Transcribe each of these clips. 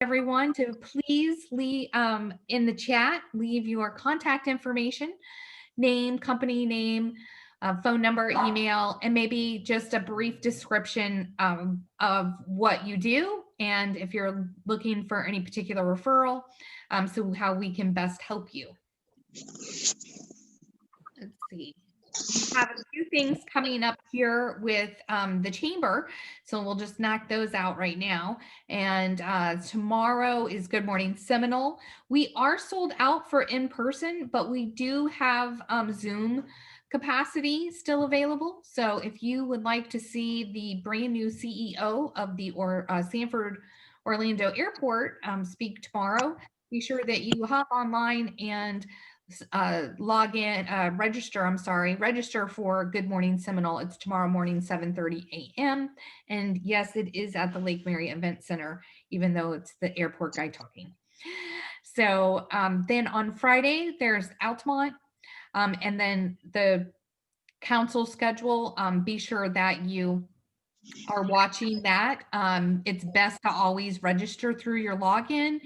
everyone to please leave in the chat, leave your contact information, name, company name, phone number, email, and maybe just a brief description of what you do. And if you're looking for any particular referral, so how we can best help you. Let's see. We have a few things coming up here with the chamber, so we'll just knock those out right now. And tomorrow is Good Morning Seminole. We are sold out for in-person, but we do have Zoom capacity still available. So if you would like to see the brand new CEO of the Sanford Orlando Airport speak tomorrow, be sure that you hop online and log in, register for Good Morning Seminole. It's tomorrow morning, 7:30 a.m. And yes, it is at the Lake Mary Event Center, even though it's the airport guy talking. So then on Friday, there's Altamont. And then the council schedule, be sure that you are watching that. It's best to always register through your login.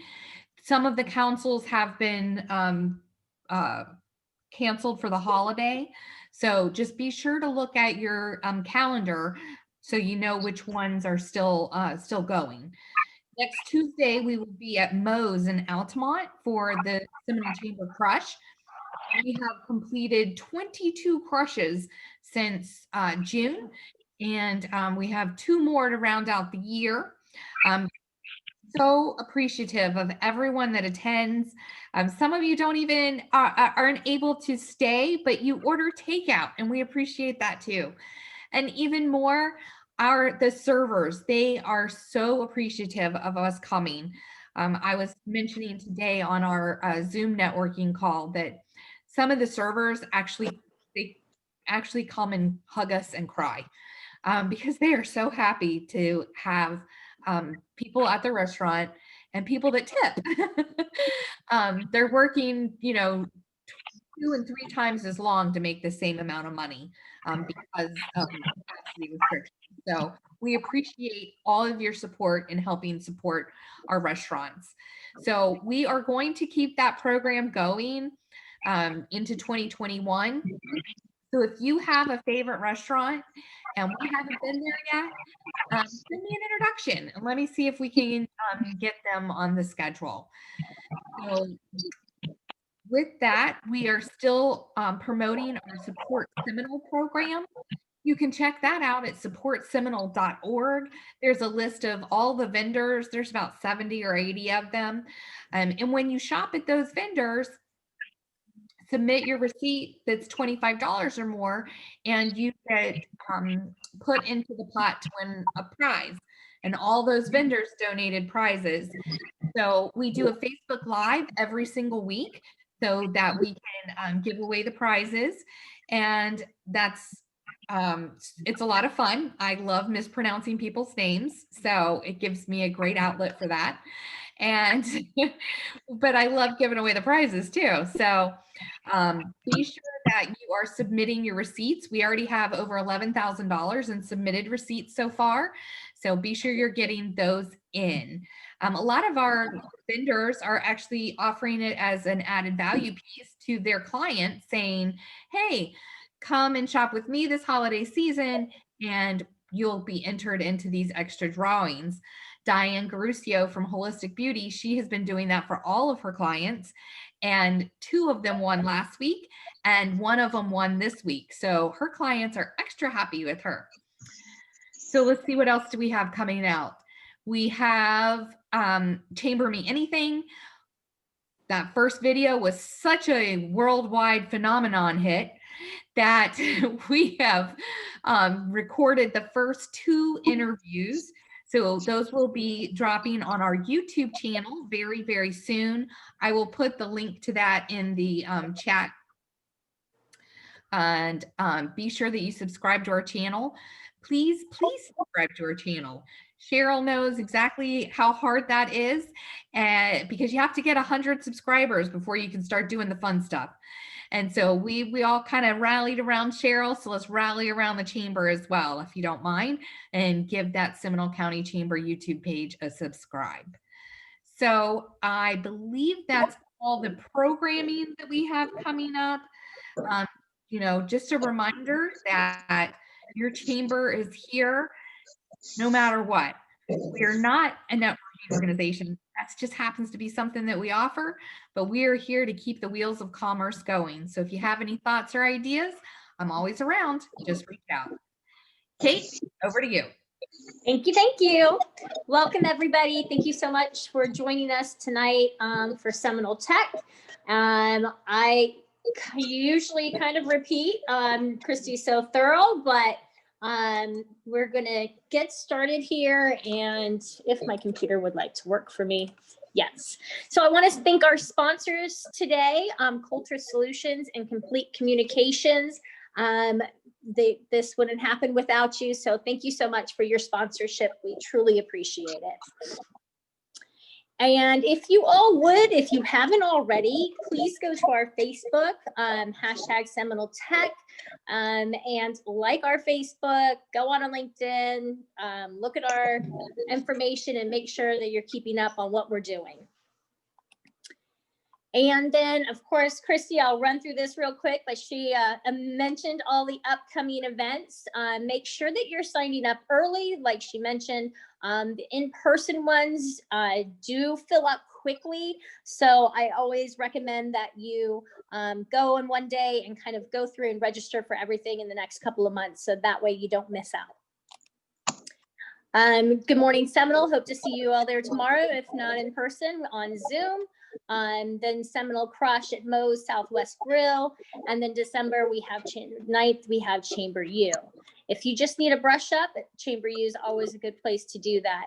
Some of the councils have been canceled for the holiday. So just be sure to look at your calendar so you know which ones are still going. Next Tuesday, we will be at Moe's in Altamont for the Seminole Chamber Crush. We have completed 22 crushes since June, and we have 2 more to round out the year. So appreciative of everyone that attends. Some of you don't even aren't able to stay, but you order takeout, and we appreciate that too. And even more, the servers, they are so appreciative of us coming. I was mentioning today on our Zoom networking call that some of the servers they actually come and hug us and cry because they are so happy to have people at the restaurant and people that tip. They're working, 2 and 3 times as long to make the same amount of money because of capacity restrictions. So we appreciate all of your support in helping support our restaurants. So we are going to keep that program going into 2021. So if you have a favorite restaurant and we haven't been there yet, send me an introduction and let me see if we can get them on the schedule. So with that, we are still promoting our Support Seminole program. You can check that out at supportseminole.org. There's a list of all the vendors. There's about 70 or 80 of them. And when you shop at those vendors, submit your receipt that's $25 or more, and you get put into the pot to win a prize. And all those vendors donated prizes. So we do a Facebook Live every single week so that we can give away the prizes. And that's it's a lot of fun. I love mispronouncing people's names, so it gives me a great outlet for that. And but I love giving away the prizes too. So be sure that you are submitting your receipts. We already have over $11,000 in submitted receipts so far. So be sure you're getting those in. A lot of our vendors are actually offering it as an added value piece to their clients, saying, hey, come and shop with me this holiday season and you'll be entered into these extra drawings. Diane Garusio from Holistic Beauty, she has been doing that for all of her clients, and 2 of them won last week and 1 of them won this week. So her clients are extra happy with her. So let's see, what else do we have coming out? We have Chamber Me Anything. That first video was such a worldwide phenomenon hit that we have recorded the first 2 interviews. So those will be dropping on our YouTube channel very, very soon. I will put the link to that in the chat. And be sure that you subscribe to our channel. Please subscribe to our channel. Cheryl knows exactly how hard that is, because you have to get 100 subscribers before you can start doing the fun stuff. And so we all kind of rallied around Cheryl. So let's rally around the chamber as well, if you don't mind, and give that Seminole County Chamber YouTube page a subscribe. So I believe that's all the programming that we have coming up. Um, just a reminder that your chamber is here no matter what. We are not a networking organization. That just happens to be something that we offer, but we are here to keep the wheels of commerce going. So if you have any thoughts or ideas, I'm always around. Just reach out. Kate, over to you. Thank you. Thank you. Welcome, everybody. Thank you so much for joining us tonight for SeminoleTech. I usually kind of repeat. Christy's so thorough, but we're going to get started here. And if my computer would like to work for me. Yes. So I want to thank our sponsors today, Coulter Solutions and Complete Communications. This wouldn't happen without you. So thank you so much for your sponsorship. We truly appreciate it. And if you all would, if you haven't already, please go to our Facebook, hashtag SeminoleTech, and like our Facebook, go on LinkedIn, look at our information and make sure that you're keeping up on what we're doing. And then, of course, Christy, I'll run through this real quick, but she mentioned all the upcoming events. Make sure that you're signing up early, like she mentioned. The in-person ones do fill up quickly. So I always recommend that you go in one day and kind of go through and register for everything in the next couple of months. So that way you don't miss out. Good morning, Seminole. Hope to see you all there tomorrow, if not in person, on Zoom. Then Seminole Crush at Moe's Southwest Grill. And then December, we have 9th, we have Chamber U. If you just need a brush up, Chamber U is always a good place to do that.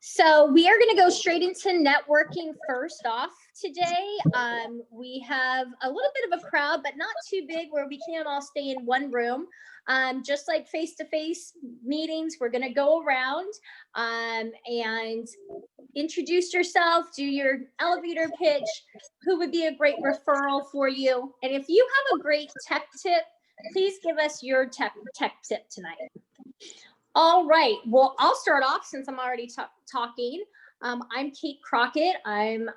So we are going to go straight into networking first off today. We have a little bit of a crowd, but not too big where we can't all stay in one room. Just like face-to-face meetings, we're going to go around and introduce yourself, do your elevator pitch, who would be a great referral for you. And if you have a great tech tip, please give us your tech tip tonight. All right, well, I'll start off since I'm already talking. I'm Kate Crockett. I'm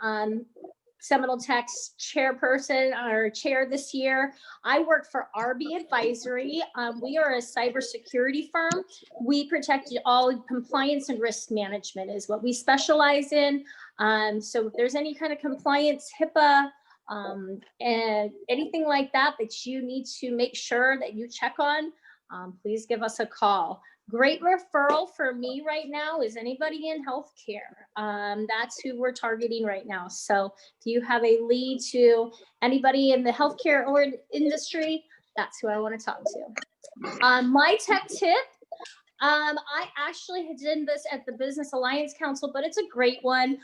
SeminoleTech's chairperson or chair this year. I work for RB Advisory. We are a cybersecurity firm. We protect all compliance and risk management is what we specialize in. So if there's any kind of compliance, HIPAA, and anything like that that you need to make sure that you check on, please give us a call. Great referral for me right now is anybody in healthcare. That's who we're targeting right now. So if you have a lead to anybody in the healthcare or industry, that's who I want to talk to. My tech tip, I actually did this at the Business Alliance Council, but it's a great one.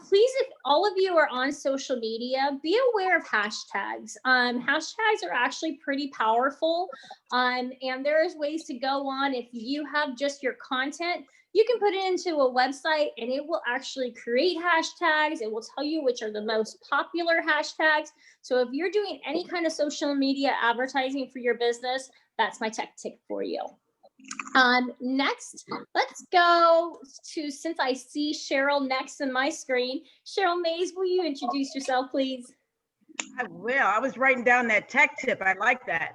Please, if all of you are on social media, be aware of hashtags. Hashtags are actually pretty powerful. And there's ways to go on. If you have just your content, you can put it into a website and it will actually create hashtags. It will tell you which are the most popular hashtags. So if you're doing any kind of social media advertising for your business, that's my tech tip for you. Next, let's go to, since I see Cheryl next in my screen. Cheryl Mays, will you introduce yourself, please? I will. I was writing down that tech tip. I like that.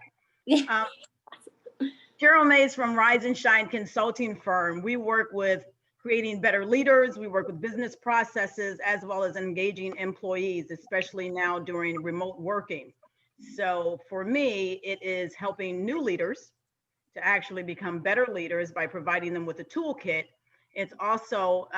Cheryl Mays from Rise and Shine Consulting Firm. We work with creating better leaders. We work with business processes as well as engaging employees, especially now during remote working. So for me, it is helping new leaders to actually become better leaders by providing them with a toolkit. It's also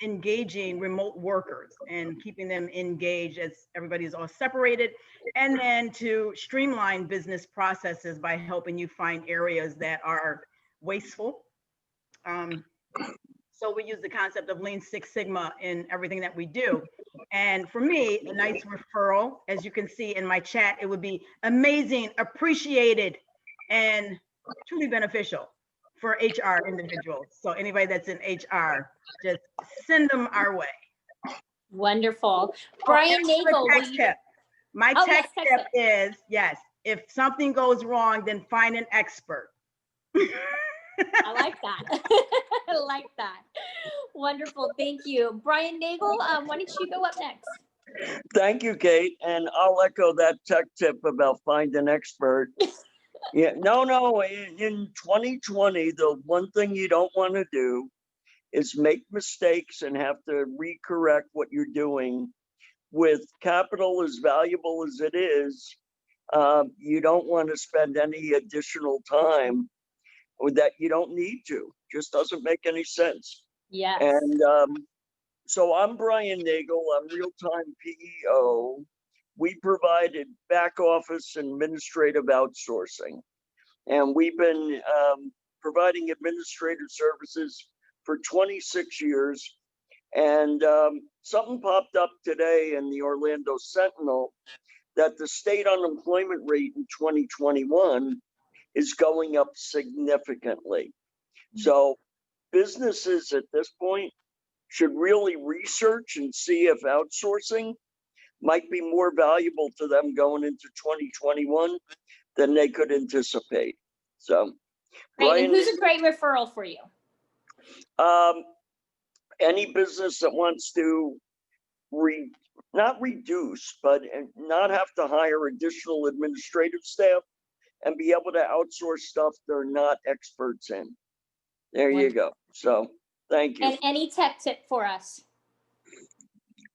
engaging remote workers and keeping them engaged as everybody's all separated, and then to streamline business processes by helping you find areas that are wasteful. So we use the concept of Lean Six Sigma in everything that we do. And for me, a nice referral, as you can see in my chat, it would be amazing, appreciated, and truly beneficial for HR individuals. So anybody that's in HR, just send them our way. Wonderful. Brian Nagel. My tech tip is, yes, if something goes wrong, then find an expert. I like that. I like that. Wonderful. Thank you. Brian Nagel, why don't you go up next? Thank you, Kate. And I'll echo that tech tip about find an expert. Yeah, no. In 2020, the one thing you don't want to do is make mistakes and have to recorrect what you're doing. With capital as valuable as it is, you don't want to spend any additional time that you don't need to. Just doesn't make any sense. Yes. And so I'm Brian Nagel. I'm Real-Time PEO. We provided back office administrative outsourcing. And we've been providing administrative services for 26 years. And something popped up today in the Orlando Sentinel that the state unemployment rate in 2021 is going up significantly. So businesses at this point should really research and see if outsourcing might be more valuable to them going into 2021 than they could anticipate. So, Great. Brian, And who's a great referral for you? Any business that wants to not reduce, but not have to hire additional administrative staff and be able to outsource stuff they're not experts in. There you go. So thank you. And any tech tip for us?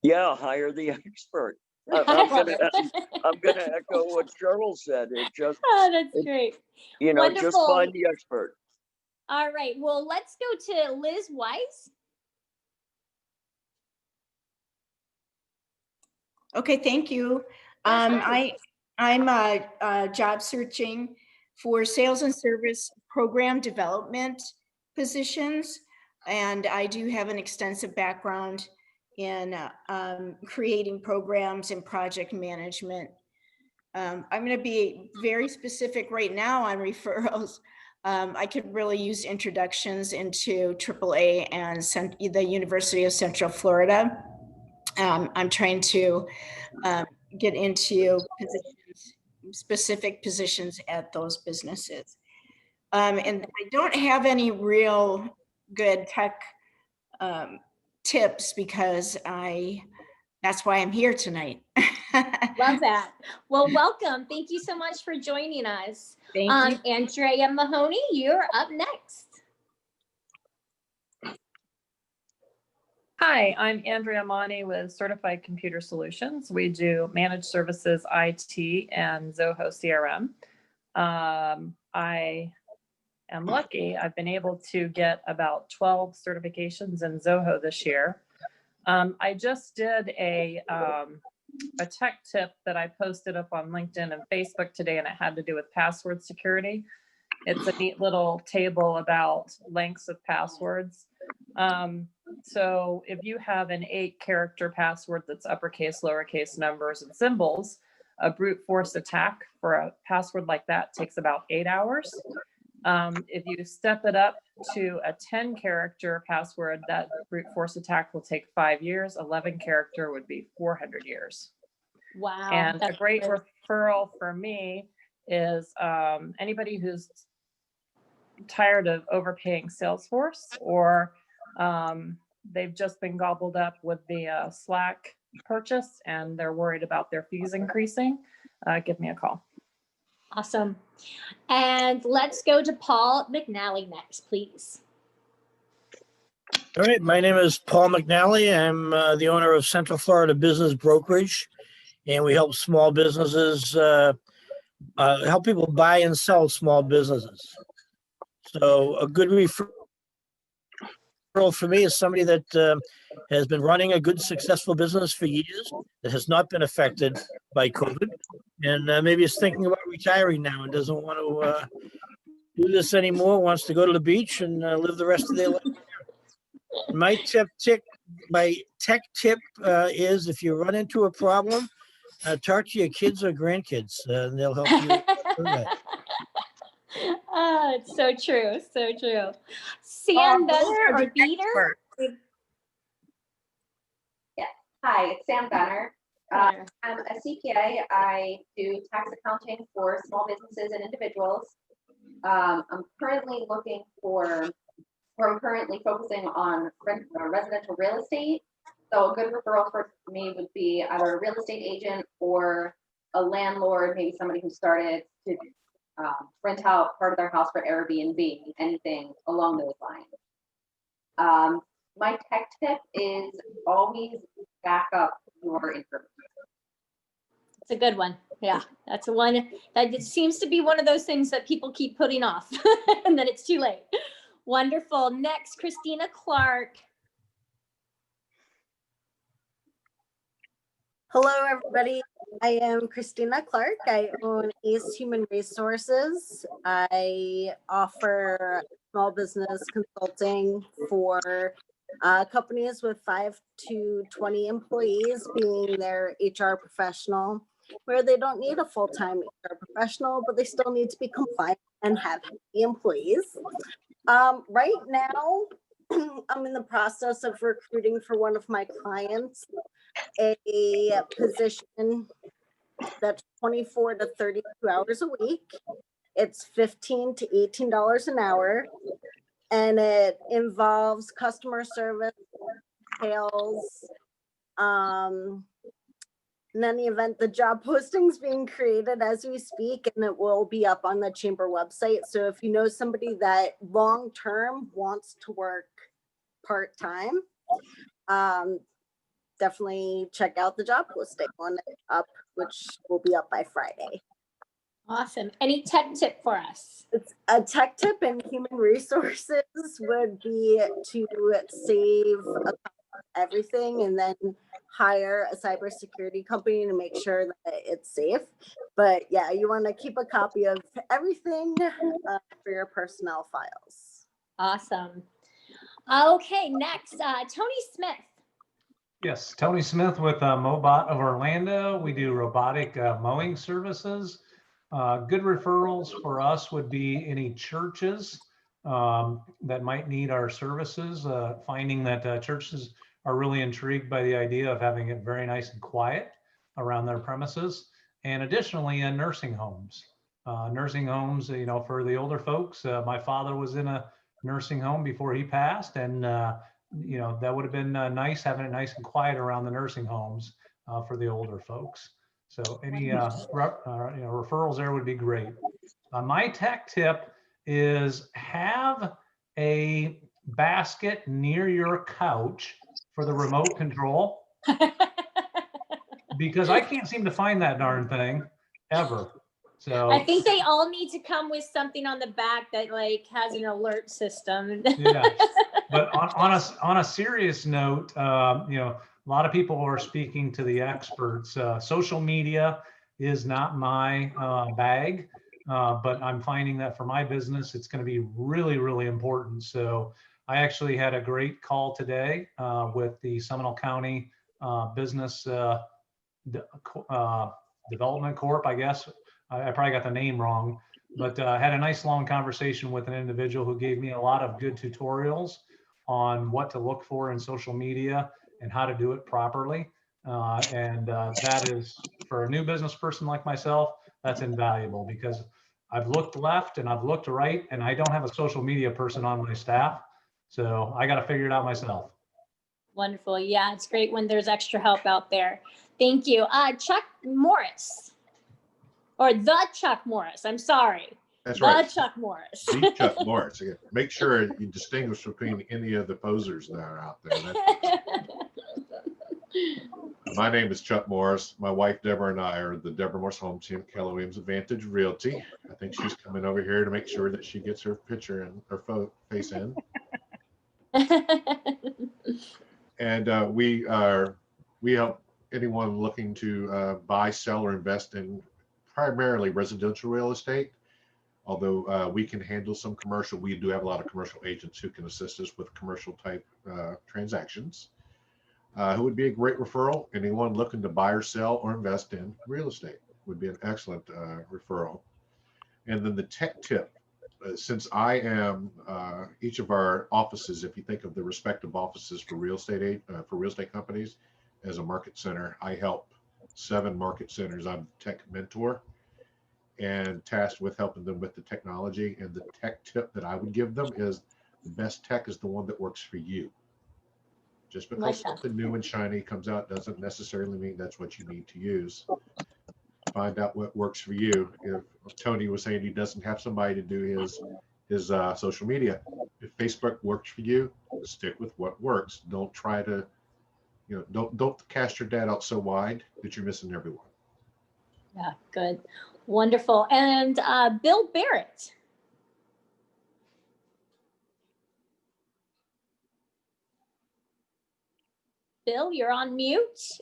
Yeah, hire the expert. I'm gonna echo what Cheryl said. That's great. Just find the expert. All right. Well, let's go to Liz Weiss. Okay, thank you. I'm job searching for sales and service program development positions, and I do have an extensive background in creating programs and project management. I'm going to be very specific right now on referrals. I could really use introductions into AAA and the University of Central Florida. I'm trying to get into specific positions at those businesses. And I don't have any real good tech tips because that's why I'm here tonight. Love that. Well, welcome. Thank you so much for joining us. Thank you. Andrea Mahoney, you're up next. Hi, I'm Andrea Mahoney with Certified Computer Solutions. We do managed services, IT, and Zoho CRM. I am lucky. I've been able to get about 12 certifications in Zoho this year. I just did a tech tip that I posted up on LinkedIn and Facebook today, and it had to do with password security. It's a neat little table about lengths of passwords. So if you have an 8-character password that's uppercase, lowercase, numbers, and symbols, a brute force attack for a password like that takes about 8 hours. If you step it up to a 10-character password, that brute force attack will take 5 years. 11-character would be 400 years. Wow. And a great referral for me is anybody who's tired of overpaying Salesforce, or they've just been gobbled up with the Slack purchase and they're worried about their fees increasing, give me a call. Awesome. And let's go to Paul McNally next, please. All right, my name is Paul McNally. I'm the owner of Central Florida Business Brokerage, and we help small businesses, help people buy and sell small businesses. So a good referral for me is somebody that has been running a good, successful business for years that has not been affected by COVID, and maybe is thinking about retiring now and doesn't want to do this anymore, wants to go to the beach and live the rest of their life. My tech tip is if you run into a problem, talk to your kids or grandkids, and they'll help you through that. It's so true. So true. Sam Benner or Beater? Yeah. Hi, it's Sam Benner. I'm a CPA. I do tax accounting for small businesses and individuals. I'm currently looking for, or I'm currently focusing on residential real estate. So a good referral for me would be either a real estate agent or a landlord, maybe somebody who started to rent out part of their house for Airbnb, anything along those lines. My tech tip is always back up your information. It's a good one. Yeah, that's the one that it seems to be one of those things that people keep putting off and then it's too late. Wonderful. Next, Christina Clark. Hello, everybody. I am Christina Clark. I own Ace Human Resources. I offer small business consulting for companies with 5 to 20 employees, being their HR professional, where they don't need a full-time HR professional, but they still need to be compliant and have happy employees. Right now, I'm in the process of recruiting for one of my clients a position that's 24 to 32 hours a week. It's $15 to $18 an hour, and it involves customer service, sales. In any event, the job posting's being created as we speak, and it will be up on the chamber website. So if you know somebody that long-term wants to work part-time, definitely check out the job posting on it up, which will be up by Friday. Awesome. Any tech tip for us? It's a tech tip in human resources would be to save everything and then hire a cybersecurity company to make sure that it's safe. But yeah, you want to keep a copy of everything for your personnel files. Awesome. Okay, next, Tony Smith. Yes, Tony Smith with Mobot of Orlando. We do robotic mowing services. Good referrals for us would be any churches that might need our services, finding that churches are really intrigued by the idea of having it very nice and quiet around their premises. And additionally, in nursing homes. Nursing homes, you know, for the older folks, my father was in a nursing home before he passed, and you know, that would have been nice, having it nice and quiet around the nursing homes for the older folks. So any referrals there would be great. My tech tip is have a basket near your couch for the remote control, because I can't seem to find that darn thing ever. So I think they all need to come with something on the back that like has an alert system. Yeah, but on a serious note, you know, a lot of people are speaking to the experts. Social media is not my bag, but I'm finding that for my business, it's going to be really, really important. So I actually had a great call today with the Seminole County Business Development Corp, I guess. I probably got the name wrong, but I had a nice long conversation with an individual who gave me a lot of good tutorials on what to look for in social media and how to do it properly. That is, for a new business person like myself, that's invaluable, because I've looked left and I've looked right, and I don't have a social media person on my staff. So I got to figure it out myself. Wonderful. Yeah, it's great when there's extra help out there. Thank you. Chuck Morris. Or the Chuck Morris. I'm sorry. That's the right. Chuck Morris. The Chuck Morris. Make sure you distinguish between any of the posers that are out there. My name is Chuck Morris. My wife, Deborah, and I are the Deborah Morris Home Team, Keller Williams Advantage Realty. I think she's coming over here to make sure that she gets her picture and her face in. And we help anyone looking to buy, sell, or invest in primarily residential real estate. Although we can handle some commercial, we do have a lot of commercial agents who can assist us with commercial type transactions. Who would be a great referral? Anyone looking to buy or sell or invest in real estate would be an excellent referral. And then the tech tip, since I am each of our offices, if you think of the respective offices for real estate companies as a market center, I help 7 market centers. I'm tech mentor. and tasked with helping them with the technology. And the tech tip that I would give them is the best tech is the one that works for you. Just because Like that. something new and shiny comes out doesn't necessarily mean that's what you need to use. Find out what works for you. If Tony was saying he doesn't have somebody to do his social media, if Facebook works for you, stick with what works. Don't try to, don't cast your dad out so wide that you're missing everyone. Yeah, good. Wonderful. And Bill Barrett. Bill, you're on mute.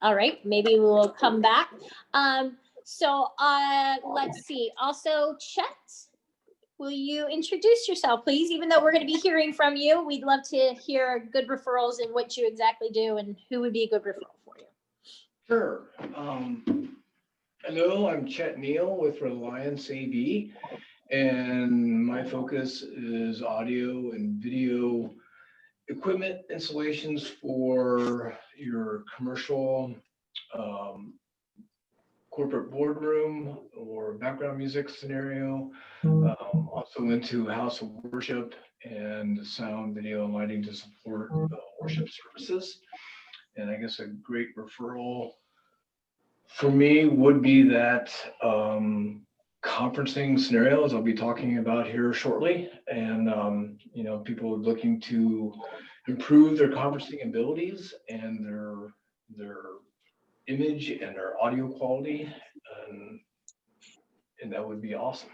All right, maybe we'll come back. Let's see. Also, Chet, will you introduce yourself, please? Even though we're going to be hearing from you, we'd love to hear good referrals and what you exactly do and who would be a good referral for you. Sure. Hello, I'm Chet Neal with Reliance AV, and my focus is audio and video equipment installations for your commercial, corporate boardroom or background music scenario. Also into house of worship and sound, video, and lighting to support worship services. And I guess a great referral for me would be that conferencing scenarios I'll be talking about here shortly. And, people looking to improve their conferencing abilities and their image and their audio quality. And that would be awesome.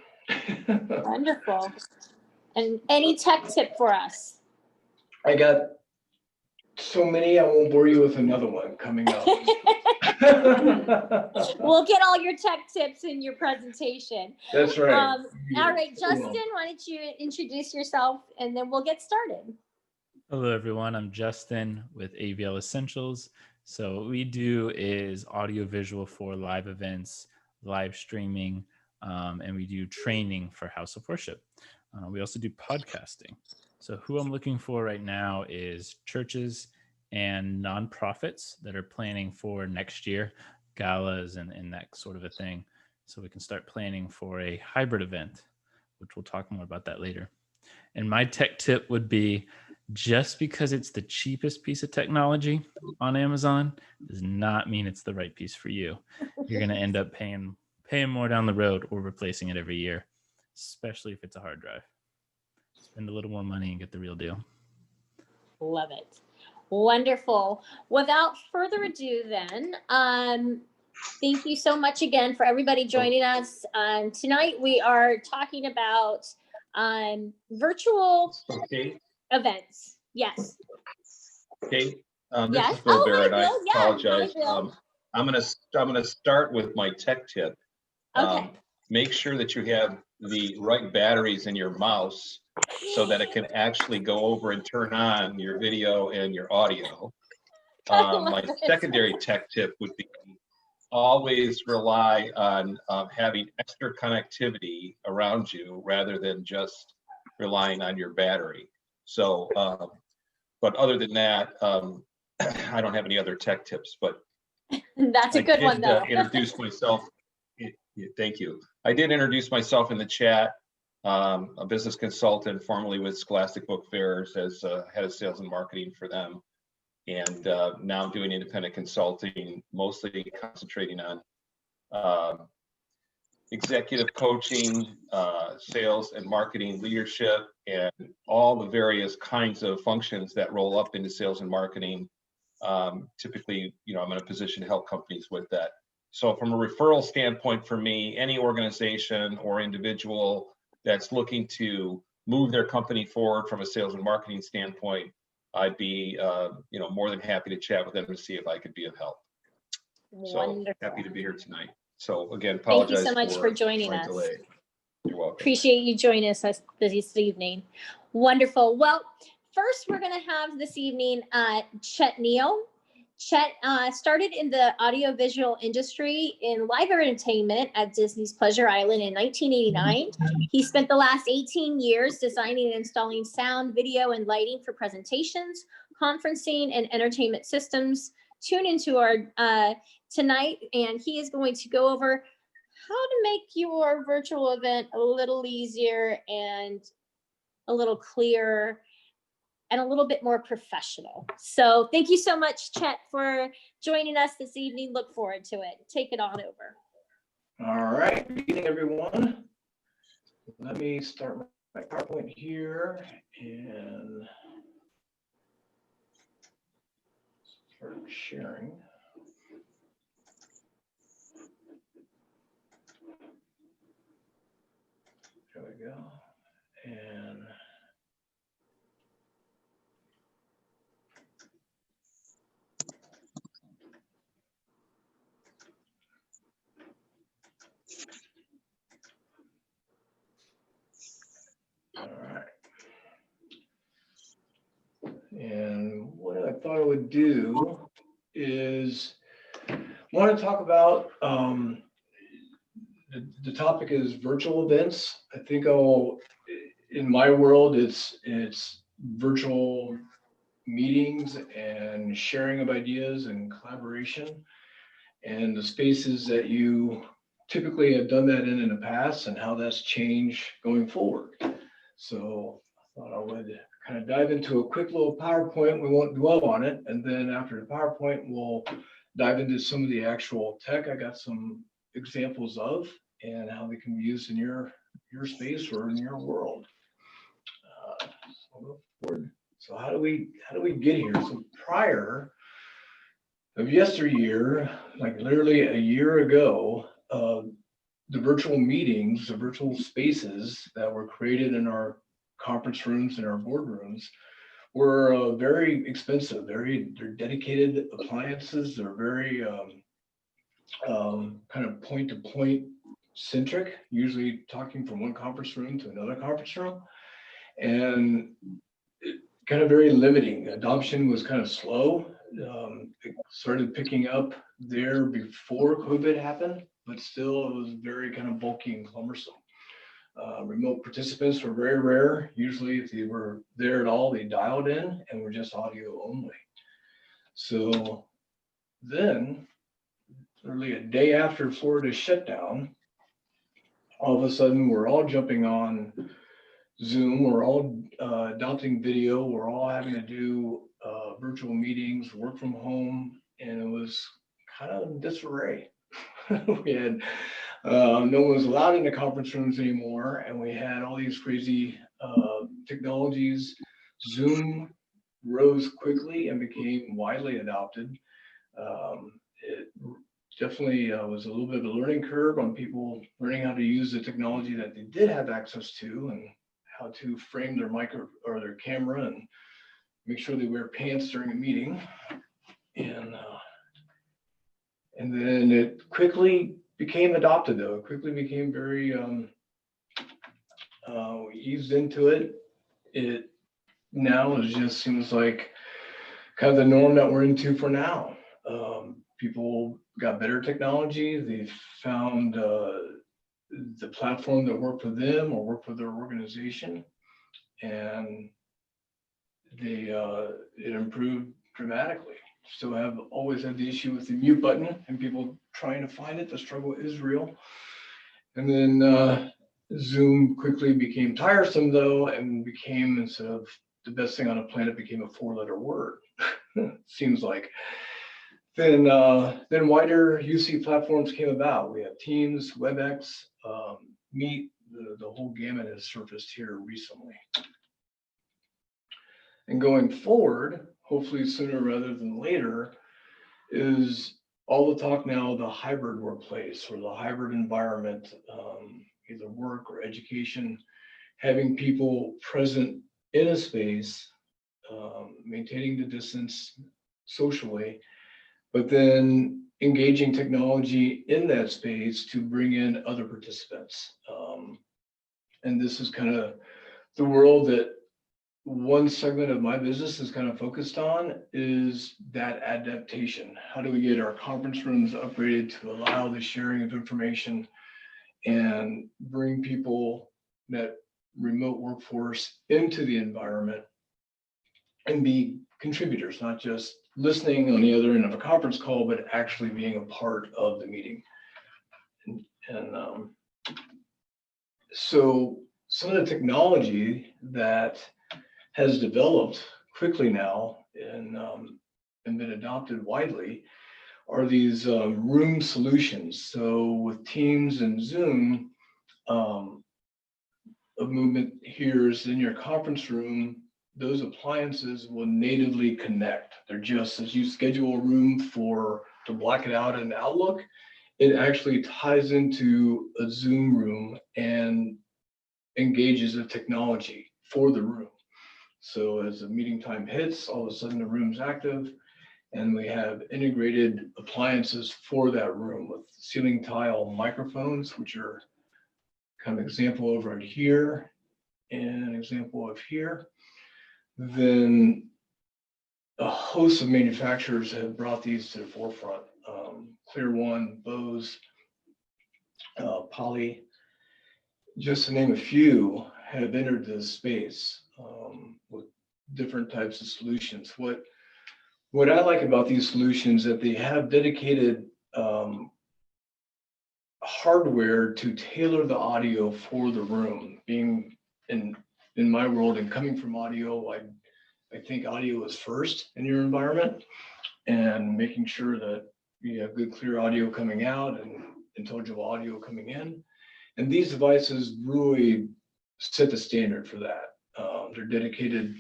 Wonderful. And any tech tip for us? I got so many, I won't bore you with another one coming up. We'll get all your tech tips in your presentation. That's right. All right, Justin, why don't you introduce yourself and then we'll get started. Hello, everyone. I'm Justin with AVL Essentials. So what we do is audio-visual for live events, live streaming, and we do training for House of Worship. We also do podcasting. So who I'm looking for right now is churches and nonprofits that are planning for next year, galas and that sort of a thing. So we can start planning for a hybrid event, which we'll talk more about that later. And my tech tip would be, just because it's the cheapest piece of technology on Amazon does not mean it's the right piece for you. You're going to end up paying more down the road or replacing it every year, especially if it's a hard drive. Spend a little more money and get the real deal. Love it. Wonderful. Without further ado then, thank you so much again for everybody joining us. Tonight we are talking about virtual events. Yes. Okay. This Yes. is Bill Hi, Barrett. Bill. I Yeah. apologize. Hi, Bill. I'm gonna start with my tech tip. Okay. Make sure that you have the right batteries in your mouse so that it can actually go over and turn on your video and your audio. My secondary tech tip would be always rely on having extra connectivity around you rather than just relying on your battery. So, but other than that, I don't have any other tech tips, but that's a good one though. Introduce myself. Thank you. I did introduce myself in the chat. A business consultant, formerly with Scholastic Book Fairs as head of sales and marketing for them. And now I'm doing independent consulting, mostly concentrating on executive coaching, sales and marketing leadership, and all the various kinds of functions that roll up into sales and marketing. Typically, I'm in a position to help companies with that. So from a referral standpoint, for me, any organization or individual that's looking to move their company forward from a sales and marketing standpoint, I'd be, more than happy to chat with them to see if I could be of help. Wonderful. So happy to be here tonight. So again, apologize. Thank you so much for joining us. Delay. You're welcome. Appreciate you joining us this evening. Wonderful. Well, first we're going to have this evening Chet Neal. Chet started in the audiovisual industry in live entertainment at Disney's Pleasure Island in 1989. He spent the last 18 years designing and installing sound, video, and lighting for presentations, conferencing, and entertainment systems. Tune into our tonight, and he is going to go over how to make your virtual event a little easier and a little clearer and a little bit more professional. So thank you so much, Chet, for joining us this evening. Look forward to it. Take it on over. All right, good evening, everyone. Let me start my PowerPoint here and start sharing. There we go. And all right. And what I thought I would do is want to talk about the topic is virtual events. I think in my world, it's virtual meetings and sharing of ideas and collaboration and the spaces that you typically have done that in the past and how that's changed going forward. So I thought I would kind of dive into a quick little PowerPoint. We won't dwell on it. And then after the PowerPoint, we'll dive into some of the actual tech I got some examples of and how they can be used in your space or in your world. So I'll go forward. So how do we get here? So prior of yesteryear, like literally a year ago, the virtual meetings, the virtual spaces that were created in our conference rooms and our boardrooms were very expensive. They're dedicated appliances. They're very kind of point-to-point centric, usually talking from one conference room to another conference room, and kind of very limiting. Adoption was kind of slow. It started picking up there before COVID happened, but still it was very kind of bulky and cumbersome. Remote participants were very rare. Usually if they were there at all, they dialed in and were just audio only. So then, literally a day after Florida shut down, all of a sudden we're all jumping on Zoom, we're all adopting video, we're all having to do virtual meetings, work from home, and it was kind of disarray. We had no one was allowed in the conference rooms anymore, and we had all these crazy technologies. Zoom rose quickly and became widely adopted. It definitely was a little bit of a learning curve on people learning how to use the technology that they did have access to and how to frame their mic or their camera and make sure they wear pants during a meeting. And then it quickly became adopted though. It quickly became very, we eased into it. It now it just seems like kind of the norm that we're into for now. People got better technology. They found the platform that worked for them or worked for their organization, and it improved dramatically. Still always had the issue with the mute button and people trying to find it. The struggle is real. And then Zoom quickly became tiresome though, and became, instead of the best thing on the planet, became a 4-letter word. Seems like. Then wider UC platforms came about. We have Teams, WebEx, Meet, the whole gamut has surfaced here recently. And going forward, hopefully sooner rather than later, is all the talk now the hybrid workplace or the hybrid environment, either work or education, having people present in a space, maintaining the distance socially, but then engaging technology in that space to bring in other participants. And this is kind of the world that one segment of my business is kind of focused on is that adaptation. How do we get our conference rooms upgraded to allow the sharing of information and bring people, that remote workforce, into the environment and be contributors, not just listening on the other end of a conference call, but actually being a part of the meeting. And so some of the technology that has developed quickly now and been adopted widely are these room solutions. So with Teams and Zoom, a movement here is in your conference room, those appliances will natively connect. They're just, as you schedule a room to block it out in Outlook, it actually ties into a Zoom room and engages the technology for the room. So as the meeting time hits, all of a sudden the room's active, and we have integrated appliances for that room with ceiling tile microphones, which are kind of example over here and an example of here. Then a host of manufacturers have brought these to the forefront. Clear One, Bose, Poly, just to name a few, have entered this space with different types of solutions. What I like about these solutions is that they have dedicated hardware to tailor the audio for the room. Being in my world and coming from audio, I think audio is first in your environment, and making sure that you have good clear audio coming out and intelligible audio coming in. And these devices really set the standard for that. They're dedicated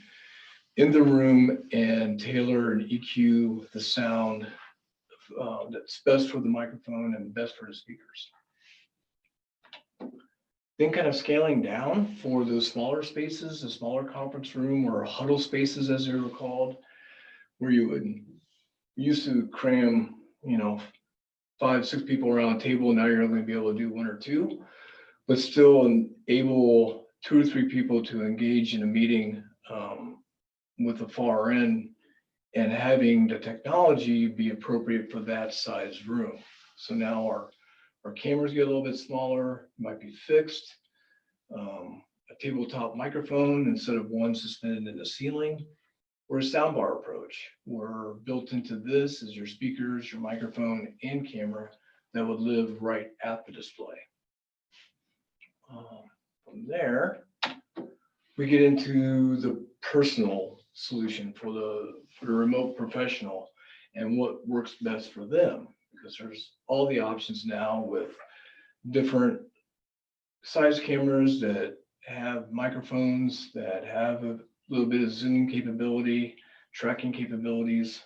in the room and tailor and EQ the sound that's best for the microphone and best for the speakers. Then kind of scaling down for those smaller spaces, the smaller conference room or huddle spaces as they were called, where you used to cram, 5, 6 people around a table. Now you're only going to be able to do 1 or 2, but still enable 2 or 3 people to engage in a meeting with the far end, and having the technology be appropriate for that size room. So now our cameras get a little bit smaller, might be fixed, a tabletop microphone instead of one suspended in the ceiling, or a soundbar approach, where built into this is your speakers, your microphone, and camera that would live right at the display. From there, we get into the personal solution for the remote professional and what works best for them, because there's all the options now with different size cameras that have microphones, that have a little bit of zoom capability, tracking capabilities,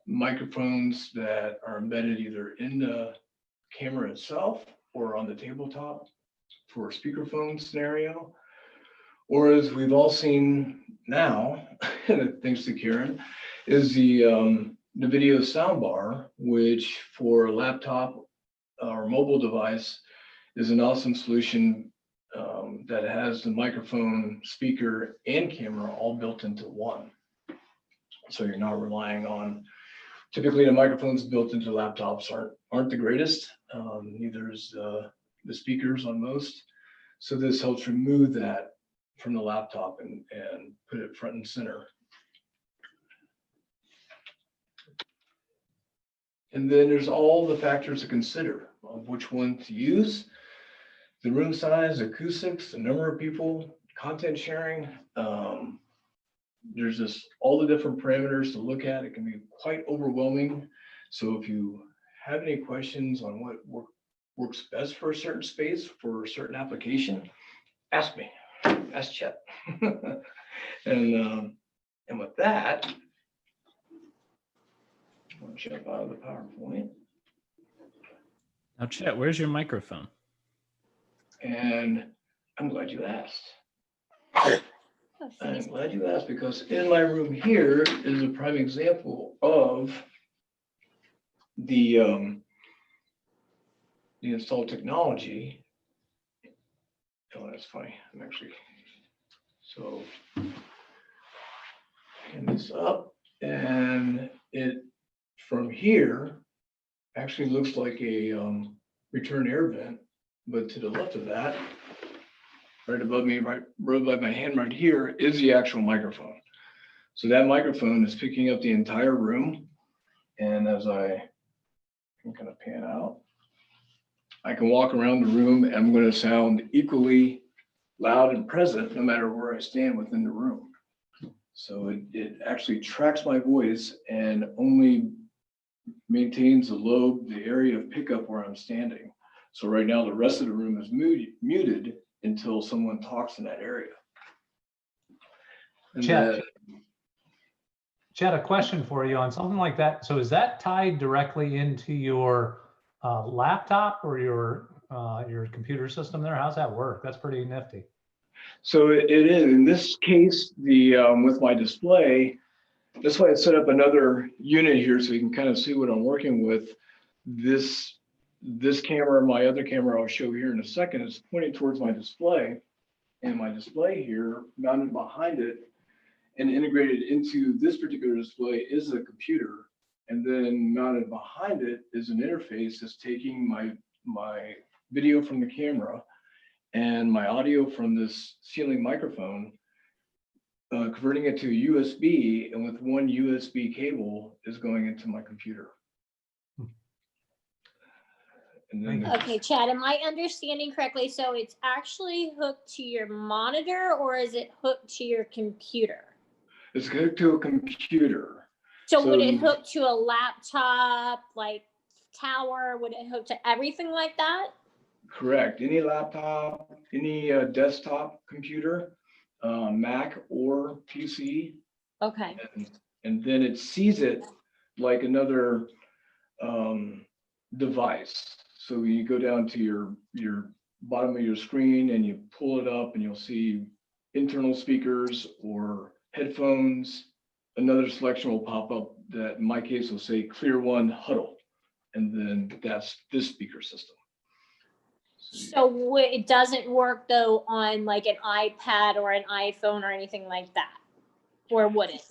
microphones that are embedded either in the camera itself or on the tabletop for a speakerphone scenario. Or as we've all seen now, thanks to Karen, is the video soundbar, which for a laptop or mobile device is an awesome solution that has the microphone, speaker, and camera all built into one. So you're not relying on, typically the microphones built into laptops aren't the greatest, neither is the speakers on most. So this helps remove that from the laptop and put it front and center. And then there's all the factors to consider of which one to use: the room size, acoustics, the number of people, content sharing. There's just all the different parameters to look at. It can be quite overwhelming. So if you have any questions on what works best for a certain space, for a certain application, ask me. Ask Chet. And with that, I'll jump out of the PowerPoint. Now, Chet, where's your microphone? And I'm glad you asked. I'm glad you asked, because in my room here is a prime example of the installed technology. Oh, that's funny. I'm actually So hand this up, and it from here actually looks like a return air vent, but to the left of that, right above me, right above my hand right here, is the actual microphone. So that microphone is picking up the entire room, and as I can kind of pan out, I can walk around the room and I'm going to sound equally loud and present no matter where I stand within the room. So it actually tracks my voice and only maintains the lobe, the area of pickup where I'm standing. So right now the rest of the room is muted until someone talks in that area. And Chet, Chet, a question for you on something like that. So is that tied directly into your laptop or your computer system there? How's that work? That's pretty nifty. So it is, in this case, the with my display, that's why I set up another unit here so you can kind of see what I'm working with. This camera, my other camera I'll show here in a second, is pointing towards my display, and my display here mounted behind it and integrated into this particular display is a computer, and then mounted behind it is an interface that's taking my video from the camera and my audio from this ceiling microphone, converting it to USB, and with one USB cable is going into my computer. And then Okay, Chad, am I understanding correctly? So it's actually hooked to your monitor, or is it hooked to your computer? it's hooked to a computer. So would it hook to a laptop, like tower? Would it hook to everything like that? Correct. Any laptop, any desktop computer, Mac or PC. Okay. And then it sees it like another device. So you go down to your bottom of your screen and you pull it up and you'll see internal speakers or headphones. Another selection will pop up that in my case will say Clear One Huddle. And then that's this speaker system. So it doesn't work though on like an iPad or an iPhone or anything like that, or would it?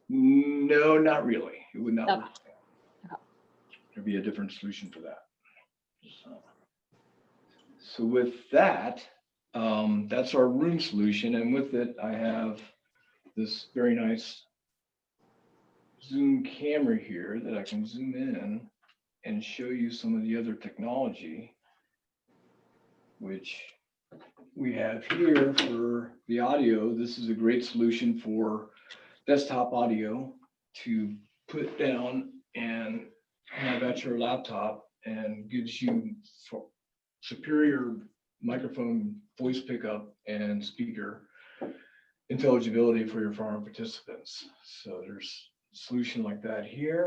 No, not really. It would not Okay. work. There'd be a different solution for that. So with that, that's our room solution, and with it, I have this very nice zoom camera here that I can zoom in and show you some of the other technology, which we have here for the audio. This is a great solution for desktop audio to put down and have at your laptop, and gives you superior microphone voice pickup and speaker intelligibility for your foreign participants. So there's a solution like that here.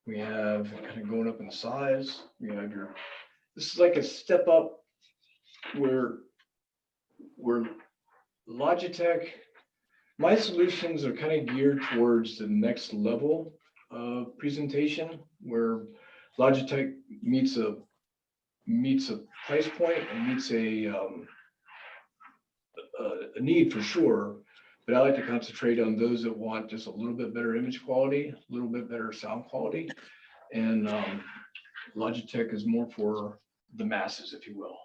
We have kind of going up in size. We have this is like a step up where Logitech, my solutions are kind of geared towards the next level of presentation, where Logitech meets a price point and meets a need for sure. But I like to concentrate on those that want just a little bit better image quality, a little bit better sound quality. And Logitech is more for the masses, if you will.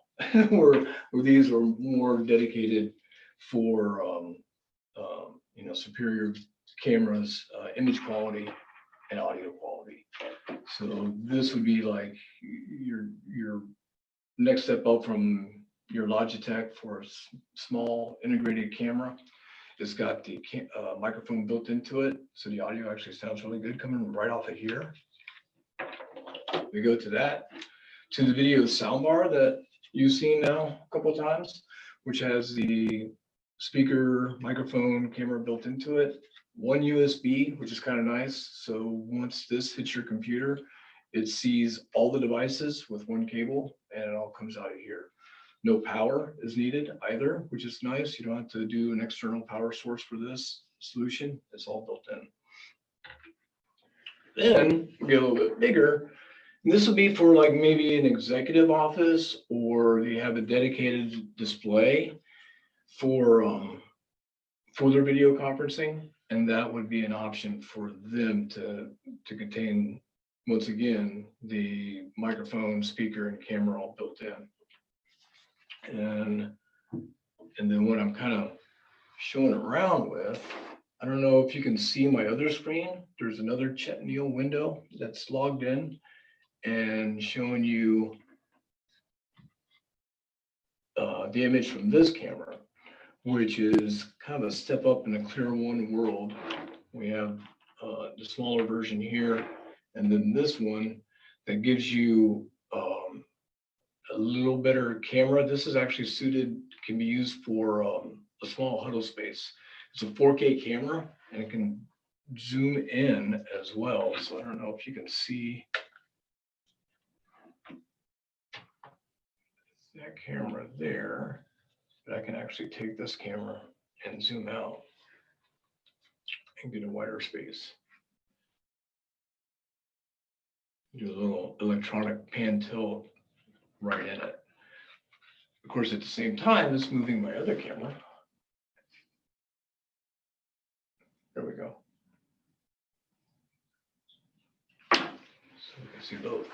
where these are more dedicated for superior cameras, image quality, and audio quality. So this would be like your next step up from your Logitech for a small integrated camera. It's got the microphone built into it, so the audio actually sounds really good coming right off of here. We go to that, to the video soundbar that you've seen now a couple of times, which has the speaker, microphone, camera built into it. One USB, which is kind of nice. So once this hits your computer, it sees all the devices with one cable, and it all comes out of here. No power is needed either, which is nice. You don't have to do an external power source for this solution. It's all built in. Then we get a little bit bigger. And this would be for like maybe an executive office, or you have a dedicated display for for their video conferencing, and that would be an option for them to contain, once again, the microphone, speaker, and camera all built in. And then what I'm kind of showing around with, I don't know if you can see my other screen. There's another Chet Neal window that's logged in and showing you the image from this camera, which is kind of a step up in the Clear One world. We have the smaller version here, and then this one that gives you a little better camera. This is actually suited, can be used for a small huddle space. It's a 4K camera, and it can zoom in as well. So I don't know if you can see that camera there, but I can actually take this camera and zoom out and get a wider space. Do a little electronic pan tilt right in it. Of course, at the same time, it's moving my other camera. There we go. So we can see both.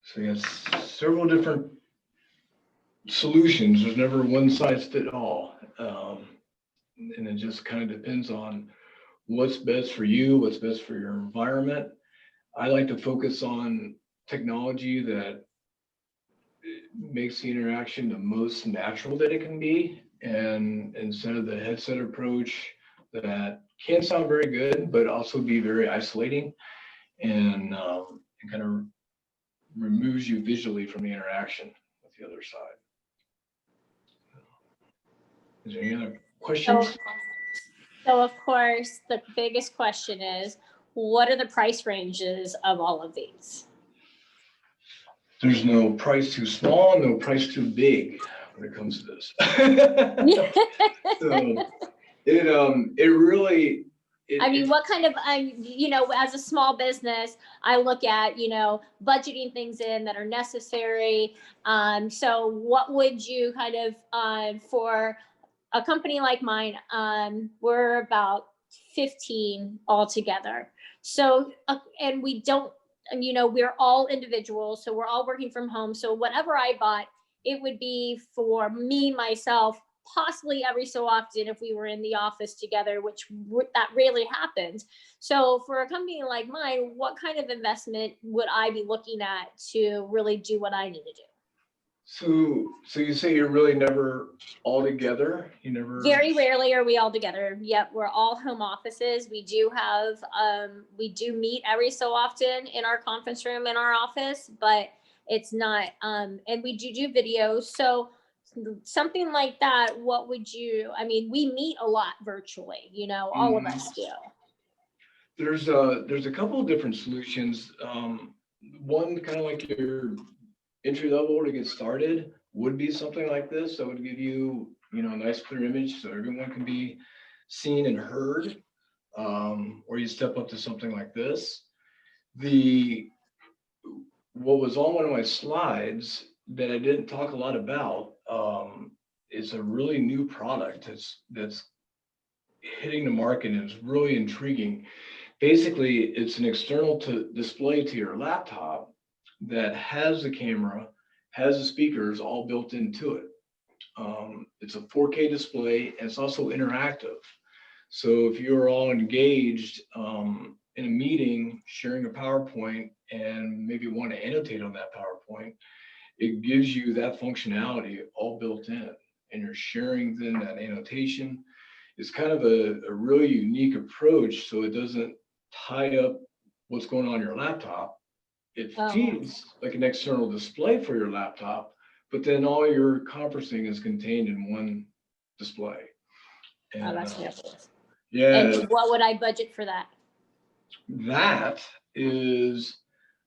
So yes, several different solutions. There's never one size fit all. And it just kind of depends on what's best for you, what's best for your environment. I like to focus on technology that makes the interaction the most natural that it can be. And instead of the headset approach that can sound very good, but also be very isolating and kind of removes you visually from the interaction with the other side. Is there any other questions? So of course, the biggest question is, what are the price ranges of all of these? There's no price too small, no price too big when it comes to this. So it really. I mean, what kind of, you know, as a small business, I look at, you know, budgeting things in that are necessary. So what would you kind of, for a company like mine, we're about 15 altogether. So, and we don't, and you know, we're all individuals, so we're all working from home. So whatever I bought, it would be for me, myself, possibly every so often if we were in the office together, which that rarely happens. So for a company like mine, what kind of investment would I be looking at to really do what I need to do? So you say you're really never all together? You never? Very rarely are we all together. Yep, we're all home offices. We do have, we do meet every so often in our conference room in our office, but it's not, and we do videos. So something like that, what would you, I mean, we meet a lot virtually, you know, all of us do. There's a couple of different solutions. One kind of like your entry level to get started would be something like this. That would give you, you know, a nice clear image so everyone can be seen and heard. Or you step up to something like this. What was on one of my slides that I didn't talk a lot about is a really new product that's hitting the market and is really intriguing. Basically, it's an external display to your laptop that has the camera, has the speakers all built into it. It's a 4K display, and it's also interactive. So if you're all engaged in a meeting, sharing a PowerPoint, and maybe want to annotate on that PowerPoint, it gives you that functionality all built in, and you're sharing then that annotation. It's kind of a really unique approach, so it doesn't tie up what's going on your laptop. It feeds like an external display for your laptop, but then all your conferencing is contained in one display. And, oh, that's wonderful. Yeah. And what would I budget for that? That is,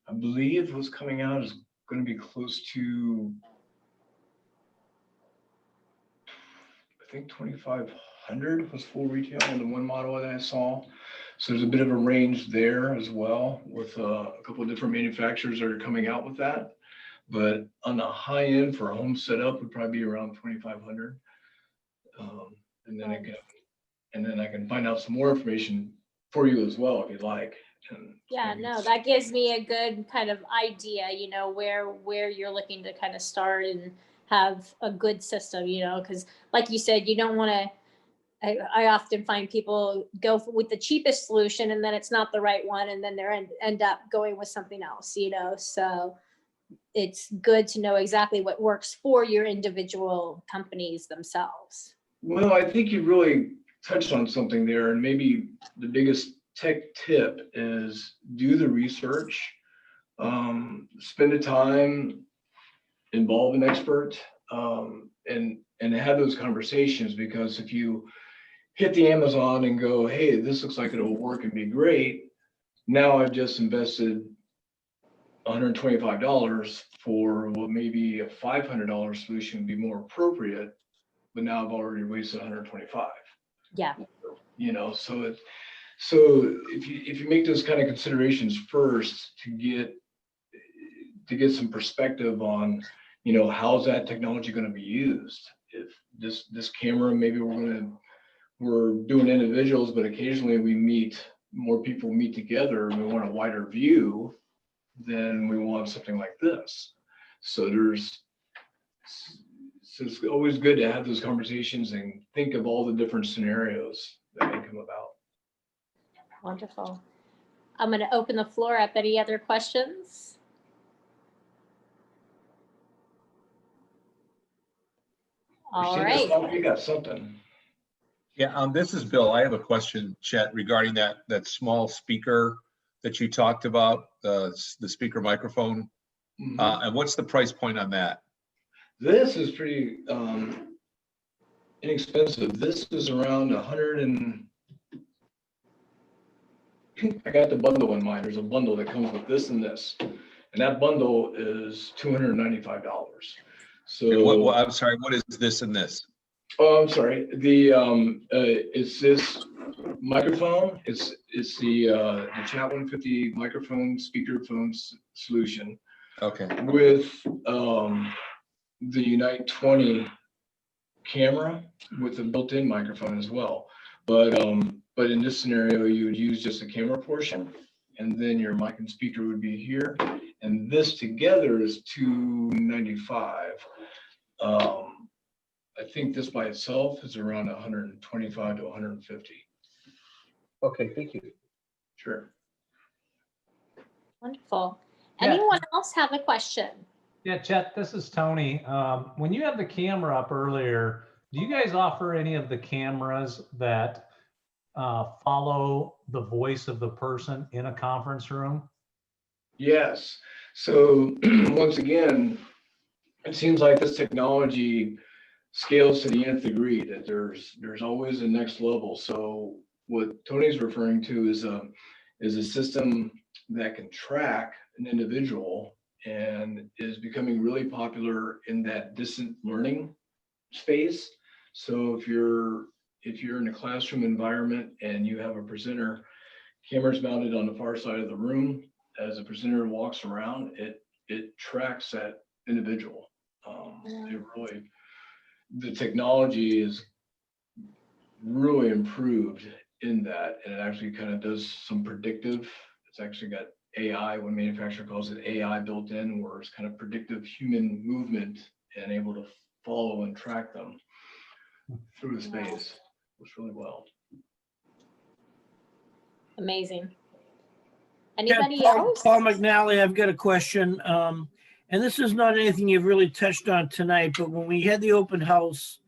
I believe what's coming out is going to be close to, I think 2,500 was full retail on the one model that I saw. So there's a bit of a range there as well, with a couple of different manufacturers that are coming out with that. But on the high end for a home setup would probably be around 2,500. and then I can find out some more information for you as well if you'd like. And Yeah, no, that gives me a good kind of idea, you know, where you're looking to kind of start and have a good system, you know, because like you said, you don't want to. I often find people go with the cheapest solution and then it's not the right one, and then they end up going with something else, you know. So it's good to know exactly what works for your individual companies themselves. well, I think you really touched on something there, and maybe the biggest tech tip is do the research, spend the time, involve an expert, and have those conversations. Because if you hit the Amazon and go, hey, this looks like it'll work and be great, now I've just invested $125 for what maybe a $500 solution would be more appropriate, but now I've already wasted 125. Yeah. You know, so if you make those kind of considerations first to get some perspective on, you know, how's that technology going to be used? If this camera, maybe we're doing individuals, but occasionally more people meet together and we want a wider view, then we want something like this. So it's always good to have those conversations and think of all the different scenarios that may come about. Wonderful. I'm going to open the floor up. Any other questions? All Christina, right. you got something. Yeah, this is Bill. I have a question, Chet, regarding that small speaker that you talked about, the speaker microphone. And what's the price point on that? This is pretty inexpensive. This is around 100 and I got the bundle in mind. There's a bundle that comes with this and this, and that bundle is $295. So I'm sorry, what is this and this? Oh, I'm sorry. It's this microphone. It's the Chat 150 microphone speakerphone solution. Okay. With the Unite 20 camera with a built-in microphone as well. But in this scenario, you would use just the camera portion, and then your mic and speaker would be here. And this together is $295. I think this by itself is around 125 to 150. Okay, thank you. Sure. Wonderful. Yeah. Anyone else have a question? Yeah, Chet, this is Tony. When you had the camera up earlier, do you guys offer any of the cameras that follow the voice of the person in a conference room? Yes. So once again, it seems like this technology scales to the nth degree, that there's always a next level. So what Tony's referring to is a system that can track an individual and is becoming really popular in that distant learning space. So if you're in a classroom environment and you have a presenter, cameras mounted on the far side of the room, as a presenter walks around, it tracks that individual. The technology is really improved in that, and it actually kind of does some predictive. It's actually got AI, one manufacturer calls it AI built in, where it's kind of predictive human movement and able to follow and track them through the space. Works really well. Amazing. Anybody Yeah, else? Paul McNally, I've got a question. And this is not anything you've really touched on tonight, but when we had the open house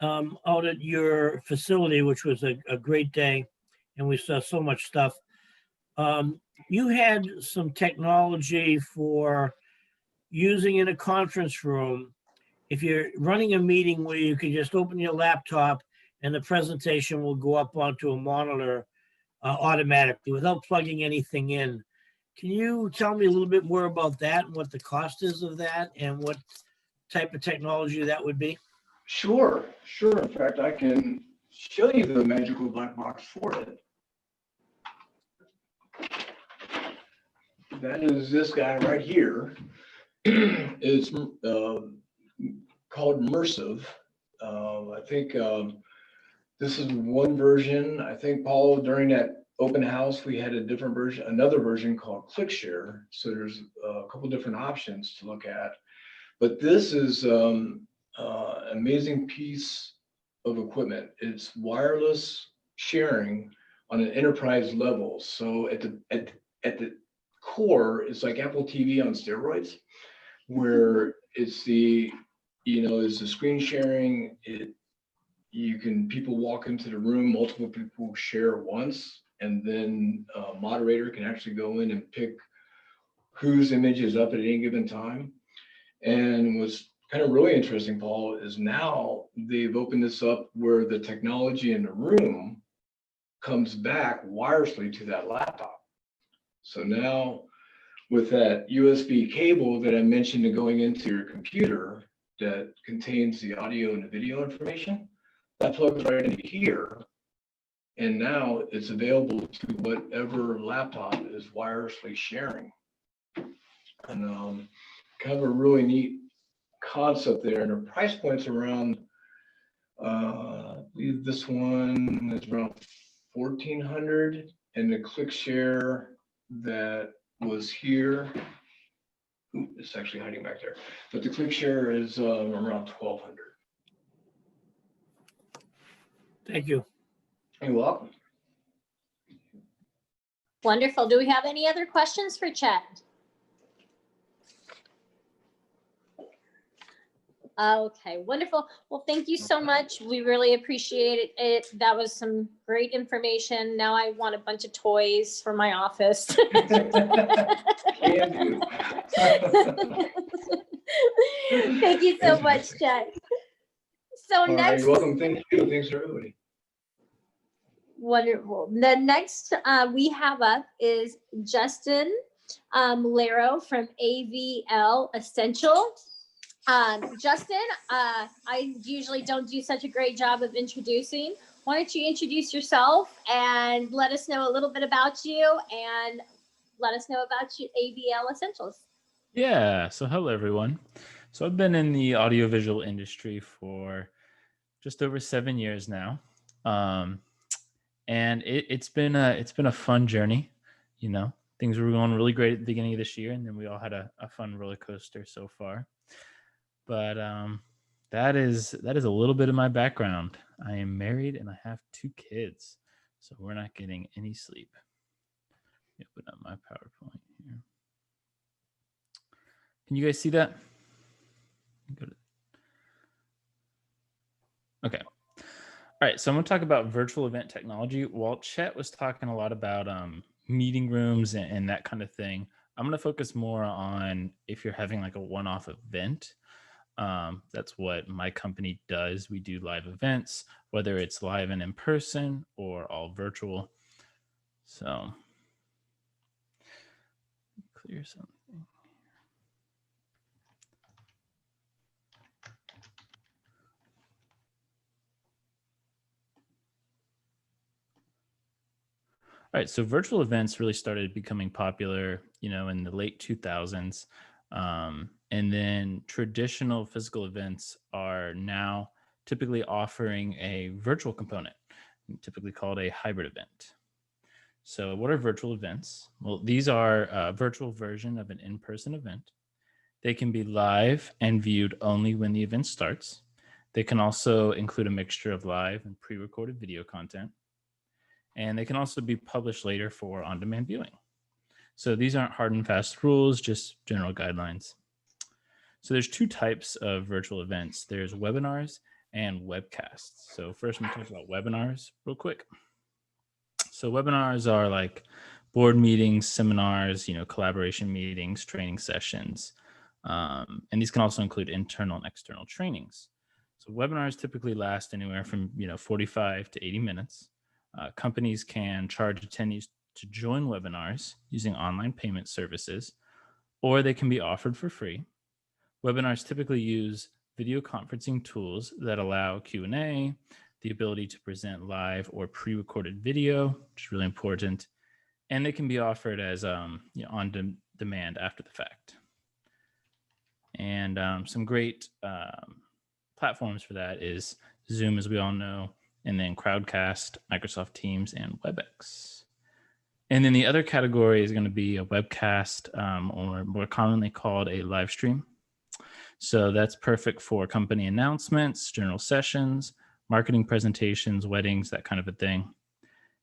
out at your facility, which was a great day, and we saw so much stuff, you had some technology for using in a conference room. If you're running a meeting where you can just open your laptop and the presentation will go up onto a monitor automatically without plugging anything in. Can you tell me a little bit more about that and what the cost is of that and what type of technology that would be? Sure. In fact, I can show you the magical black box for it. That is this guy right here. It's called Immersive. I think This is one version. I think, Paul, during that open house, we had a different version, another version called ClickShare. So there's a couple different options to look at. But this is amazing piece of equipment. It's wireless sharing on an enterprise level. So at the core, it's like Apple TV on steroids, where it's it's the screen sharing. People walk into the room, multiple people share once, and then a moderator can actually go in and pick whose image is up at any given time. And what's kind of really interesting, Paul, is now they've opened this up where the technology in the room comes back wirelessly to that laptop. So now with that USB cable that I mentioned going into your computer that contains the audio and the video information, that plugs right into here. And now it's available to whatever laptop is wirelessly sharing. And kind of a really neat concept there. And the price point's around, I believe this one is around 1,400, and the ClickShare that was here, it's actually hiding back there, but the ClickShare is around 1,200. Thank you. You're welcome. Wonderful. Do we have any other questions for Chet? Okay, wonderful. Well, thank you so much. We really appreciate it. That was some great information. Now I want a bunch of toys for my office. Can do. Thank you so much, Chet. So All right, next, you're welcome. Thank you. Thanks for everybody. wonderful. The next we have up is Justin Lerro from AVL Essential. Justin, I usually don't do such a great job of introducing. Why don't you introduce yourself and let us know a little bit about you and let us know about your AVL Essentials. Yeah. So hello, everyone. So I've been in the audiovisual industry for just over 7 years now. And it's been a fun journey. You know, things were going really great at the beginning of this year, and then we all had a fun roller coaster so far. But that is a little bit of my background. I am married and I have 2 kids, so we're not getting any sleep. Let me open up my PowerPoint here. Can you guys see that? Okay. All right, so I'm going to talk about virtual event technology. While Chet was talking a lot about meeting rooms and that kind of thing, I'm going to focus more on if you're having like a one-off event. That's what my company does. We do live events, whether it's live and in person or all virtual. So clear something. All right, so virtual events really started becoming popular, in the late 2000s. And then traditional physical events are now typically offering a virtual component, typically called a hybrid event. So what are virtual events? Well, these are a virtual version of an in-person event. They can be live and viewed only when the event starts. They can also include a mixture of live and pre-recorded video content. And they can also be published later for on-demand viewing. So these aren't hard and fast rules, just general guidelines. So there's 2 types of virtual events. There's webinars and webcasts. So first I'm going to talk about webinars real quick. So webinars are like board meetings, seminars, collaboration meetings, training sessions. And these can also include internal and external trainings. So webinars typically last anywhere from 45 to 80 minutes. Companies can charge attendees to join webinars using online payment services, or they can be offered for free. Webinars typically use video conferencing tools that allow Q&A, the ability to present live or pre-recorded video, which is really important, and they can be offered as on demand after the fact. And some great platforms for that is Zoom, as we all know, and then Crowdcast, Microsoft Teams, and WebEx. And then the other category is going to be a webcast, or more commonly called a live stream. So that's perfect for company announcements, general sessions, marketing presentations, weddings, that kind of a thing.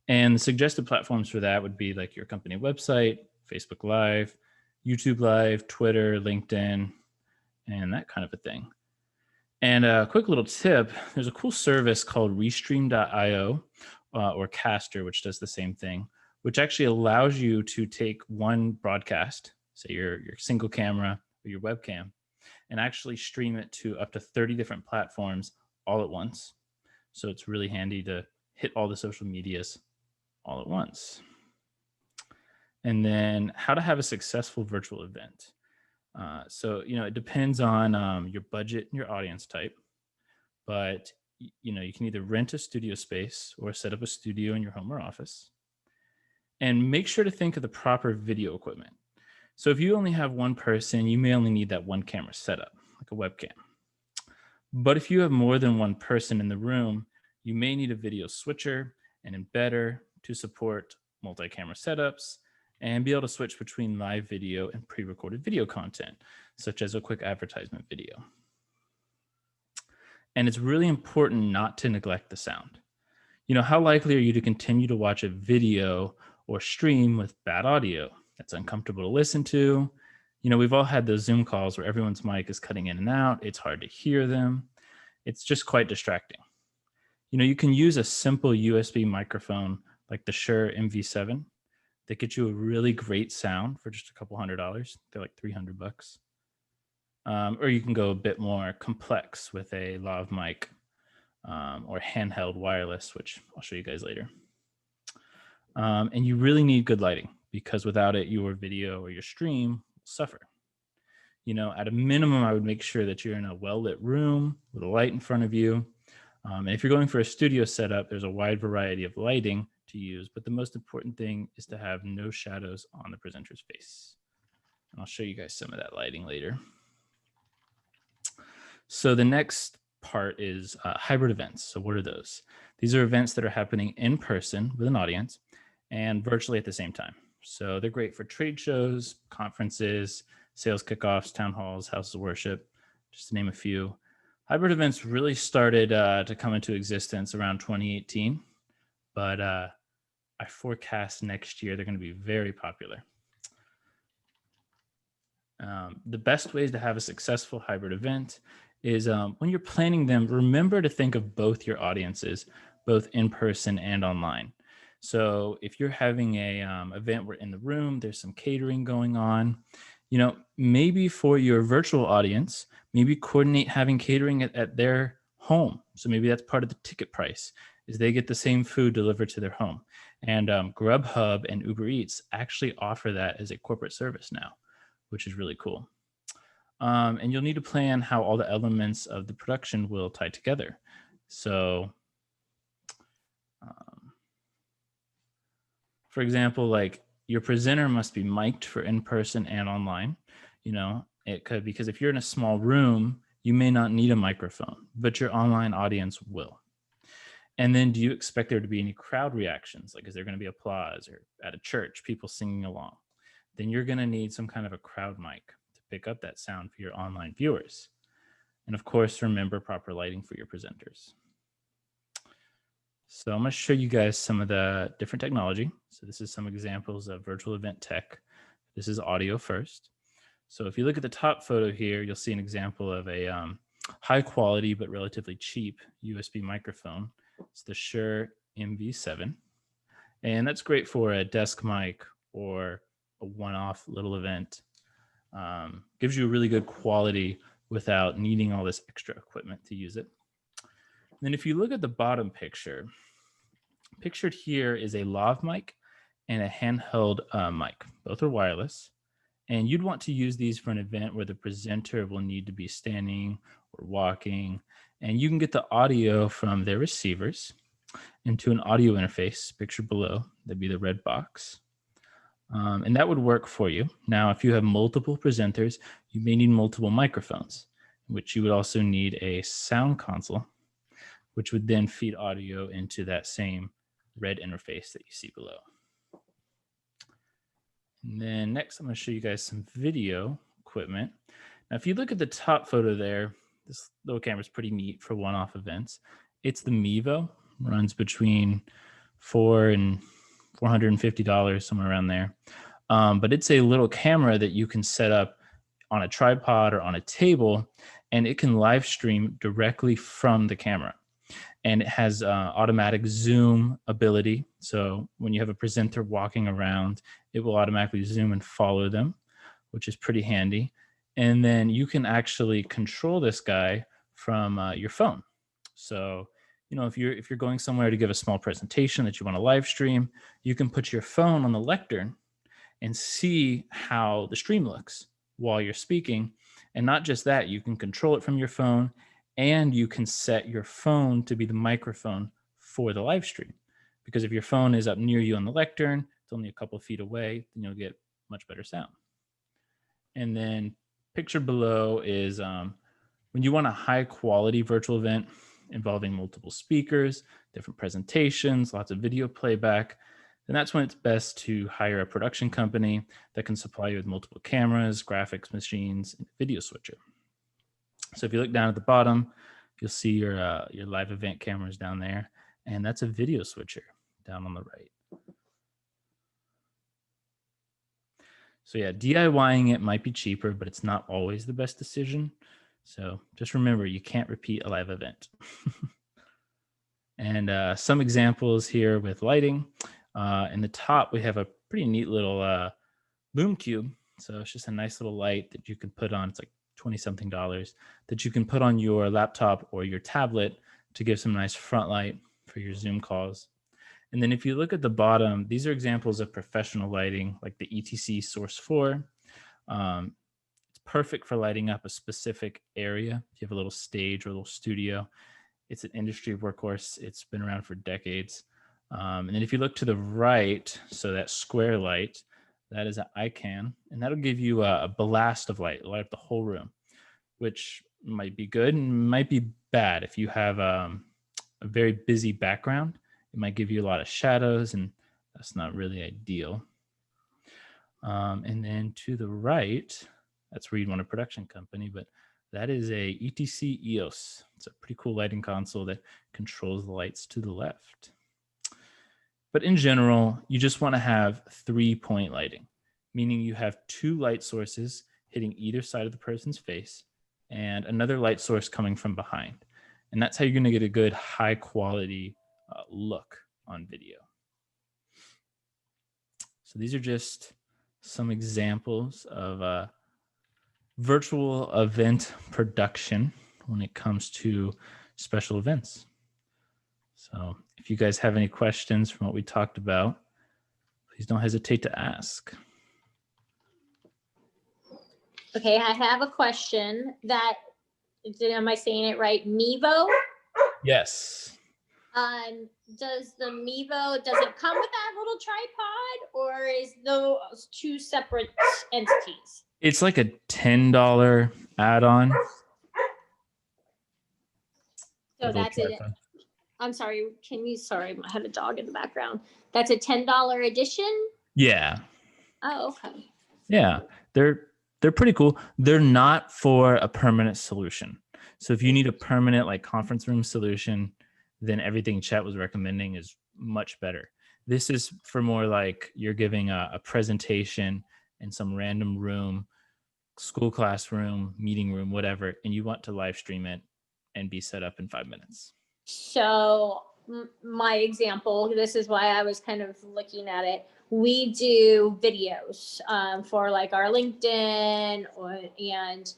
And the suggested platforms for that would be like your company website, Facebook Live, YouTube Live, Twitter, LinkedIn, and that kind of a thing. And a quick little tip, there's a cool service called Restream.io or Caster, which does the same thing, which actually allows you to take one broadcast, say your single camera or your webcam, and actually stream it to up to 30 different platforms all at once. So it's really handy to hit all the social medias all at once. And then how to have a successful virtual event. So, it depends on your budget and your audience type, but you can either rent a studio space or set up a studio in your home or office. And make sure to think of the proper video equipment. So if you only have one person, you may only need that one camera setup, like a webcam. But if you have more than one person in the room, you may need a video switcher and embedder to support multi-camera setups and be able to switch between live video and pre-recorded video content, such as a quick advertisement video. And it's really important not to neglect the sound. How likely are you to continue to watch a video or stream with bad audio that's uncomfortable to listen to? We've all had those Zoom calls where everyone's mic is cutting in and out. It's hard to hear them. It's just quite distracting. You can use a simple USB microphone like the Shure MV7 that gets you a really great sound for just a couple $100. They're like $300. Or you can go a bit more complex with a lav mic or handheld wireless, which I'll show you guys later. And you really need good lighting because without it, your video or your stream will suffer. At a minimum, I would make sure that you're in a well-lit room with a light in front of you. And if you're going for a studio setup, there's a wide variety of lighting to use, but the most important thing is to have no shadows on the presenter's face. And I'll show you guys some of that lighting later. So the next part is hybrid events. So what are those? These are events that are happening in person with an audience and virtually at the same time. So they're great for trade shows, conferences, sales kickoffs, town halls, houses of worship, just to name a few. Hybrid events really started to come into existence around 2018, but I forecast next year they're going to be very popular. The best ways to have a successful hybrid event is when you're planning them, remember to think of both your audiences, both in person and online. So if you're having a event where in the room, there's some catering going on, maybe for your virtual audience, maybe coordinate having catering at their home. So maybe that's part of the ticket price is they get the same food delivered to their home. And Grubhub and Uber Eats actually offer that as a corporate service now, which is really cool. And you'll need to plan how all the elements of the production will tie together. So, for example, like your presenter must be mic'd for in-person and online. It could, because if you're in a small room, you may not need a microphone, but your online audience will. And then do you expect there to be any crowd reactions? Like, is there going to be applause or at a church, people singing along? Then you're going to need some kind of a crowd mic to pick up that sound for your online viewers. And of course, remember proper lighting for your presenters. So I'm going to show you guys some of the different technology. So this is some examples of virtual event tech. This is audio first. So if you look at the top photo here, you'll see an example of a high quality but relatively cheap USB microphone. It's the Shure MV7. And that's great for a desk mic or a one-off little event. Gives you a really good quality without needing all this extra equipment to use it. And then if you look at the bottom picture, pictured here is a lav mic and a handheld mic. Both are wireless. And you'd want to use these for an event where the presenter will need to be standing or walking. And you can get the audio from their receivers into an audio interface pictured below. That'd be the red box. And that would work for you. Now, if you have multiple presenters, you may need multiple microphones, which you would also need a sound console which would then feed audio into that same red interface that you see below. And then next, I'm going to show you guys some video equipment. Now, if you look at the top photo there, this little camera is pretty neat for one-off events. It's the Mevo, runs between $400 and $450, somewhere around there. But it's a little camera that you can set up on a tripod or on a table, and it can live stream directly from the camera. And it has automatic zoom ability. So when you have a presenter walking around, it will automatically zoom and follow them, which is pretty handy. And then you can actually control this guy from your phone. So, you know, if you're going somewhere to give a small presentation that you want to live stream, you can put your phone on the lectern and see how the stream looks while you're speaking. And not just that, you can control it from your phone, and you can set your phone to be the microphone for the live stream. Because if your phone is up near you on the lectern, it's only a couple of feet away, then you'll get much better sound. And then picture below is when you want a high quality virtual event involving multiple speakers, different presentations, lots of video playback, then that's when it's best to hire a production company that can supply you with multiple cameras, graphics machines, and a video switcher. So if you look down at the bottom, you'll see your live event cameras down there, and that's a video switcher down on the right. So yeah, DIYing it might be cheaper, but it's not always the best decision. So just remember, you can't repeat a live event. And some examples here with lighting. In the top, we have a pretty neat little boom cube. So it's just a nice little light that you can put on. It's like $20-something that you can put on your laptop or your tablet to give some nice front light for your Zoom calls. And then if you look at the bottom, these are examples of professional lighting, like the ETC Source 4. It's perfect for lighting up a specific area. If you have a little stage or a little studio, it's an industry workhorse. It's been around for decades. And then if you look to the right, so that square light, that is an ICANN, and that'll give you a blast of light, light up the whole room, which might be good and might be bad. If you have a very busy background, it might give you a lot of shadows, and that's not really ideal. And then to the right, that's where you'd want a production company, but that is a ETC EOS. It's a pretty cool lighting console that controls the lights to the left. But in general, you just want to have 3-point lighting, meaning you have 2 light sources hitting either side of the person's face and another light source coming from behind. And that's how you're going to get a good high quality look on video. So these are just some examples of virtual event production when it comes to special events. So if you guys have any questions from what we talked about, please don't hesitate to ask. Okay, I have a question that, am I saying it right? Mevo? Yes. Does the Mevo, does it come with that little tripod, or is those 2 separate entities? It's like a $10 add-on. So that's it. I'm sorry, sorry, I had a dog in the background. That's a $10 edition? Yeah. Oh, okay. Yeah, they're pretty cool. They're not for a permanent solution. So if you need a permanent like conference room solution, then everything Chet was recommending is much better. This is for more like you're giving a presentation in some random room, school classroom, meeting room, whatever, and you want to live stream it and be set up in 5 minutes. So my example, this is why I was kind of looking at it. We do videos for like our LinkedIn and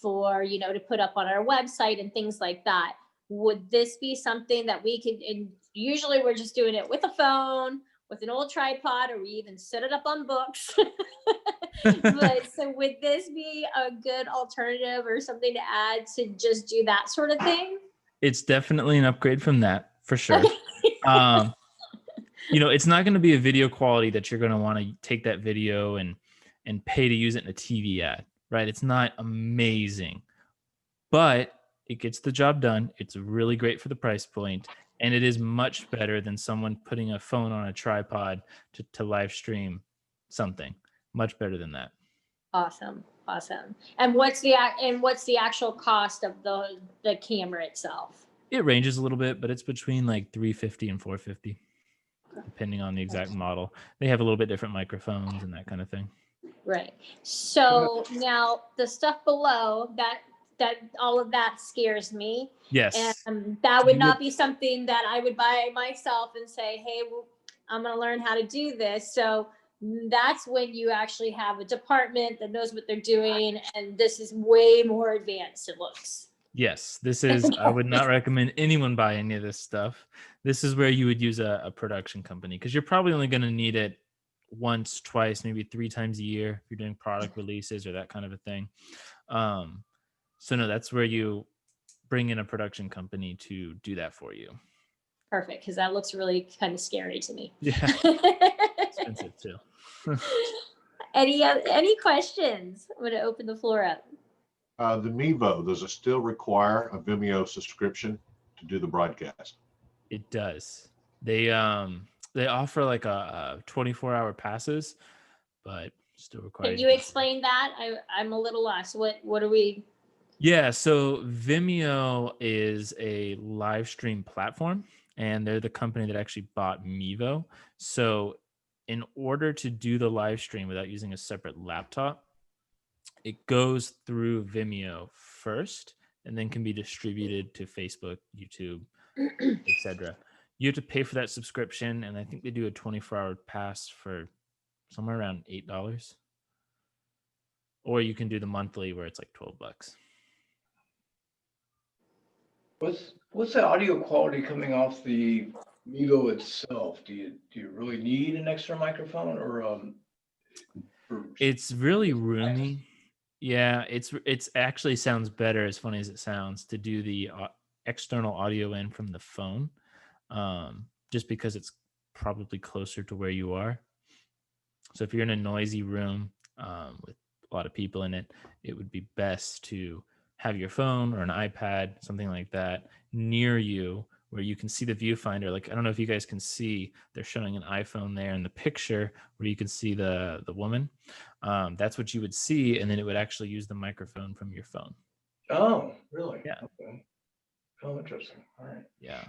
for, you know, to put up on our website and things like that. Would this be something that we could, and usually we're just doing it with a phone, with an old tripod, or we even set it up on books. But so would this be a good alternative or something to add to just do that sort of thing? It's definitely an upgrade from that, for sure. You know, it's not going to be a video quality that you're going to want to take that video and pay to use it in a TV ad, right? It's not amazing, but It gets the job done. It's really great for the price point, and it is much better than someone putting a phone on a tripod to live stream something. Much better than that. Awesome. Awesome. And what's the actual cost of the camera itself? It ranges a little bit, but it's between like $350 and $450, depending on the exact model. They have a little bit different microphones and that kind of thing. Right. So now the stuff below that all of that scares me. Yes. And that would not be something that I would buy myself and say, hey, well, I'm going to learn how to do this. So that's when you actually have a department that knows what they're doing. And this is way more advanced, it looks. Yes, this is, I would not recommend anyone buy any of this stuff. This is where you would use a production company, because you're probably only going to need it once, twice, maybe 3 times a year if you're doing product releases or that kind of a thing. So no, that's where you bring in a production company to do that for you. Perfect, because that looks really kind of scary to me. Yeah, expensive too. Any questions? I'm going to open the floor up. The Mevo, does it still require a Vimeo subscription to do the broadcast? It does. They offer like a 24-hour passes, but still require. Can you explain that? I'm a little lost. What are we? Yeah, so Vimeo is a live stream platform, and they're the company that actually bought Mevo. So in order to do the live stream without using a separate laptop, it goes through Vimeo first and then can be distributed to Facebook, YouTube, etc. You have to pay for that subscription, and I think they do a 24-hour pass for somewhere around $8. Or you can do the monthly where it's like $12. What's the audio quality coming off the Mevo itself? Do you really need an extra microphone or It's really roomy. Yeah, it's actually sounds better, as funny as it sounds, to do the external audio in from the phone, just because it's probably closer to where you are. So if you're in a noisy room with a lot of people in it, it would be best to have your phone or an iPad, something like that, near you where you can see the viewfinder. Like, I don't know if you guys can see, they're showing an iPhone there in the picture where you can see the woman. That's what you would see, and then it would actually use the microphone from your phone. Oh, really? Yeah. Okay. Oh, interesting. All right. Yeah.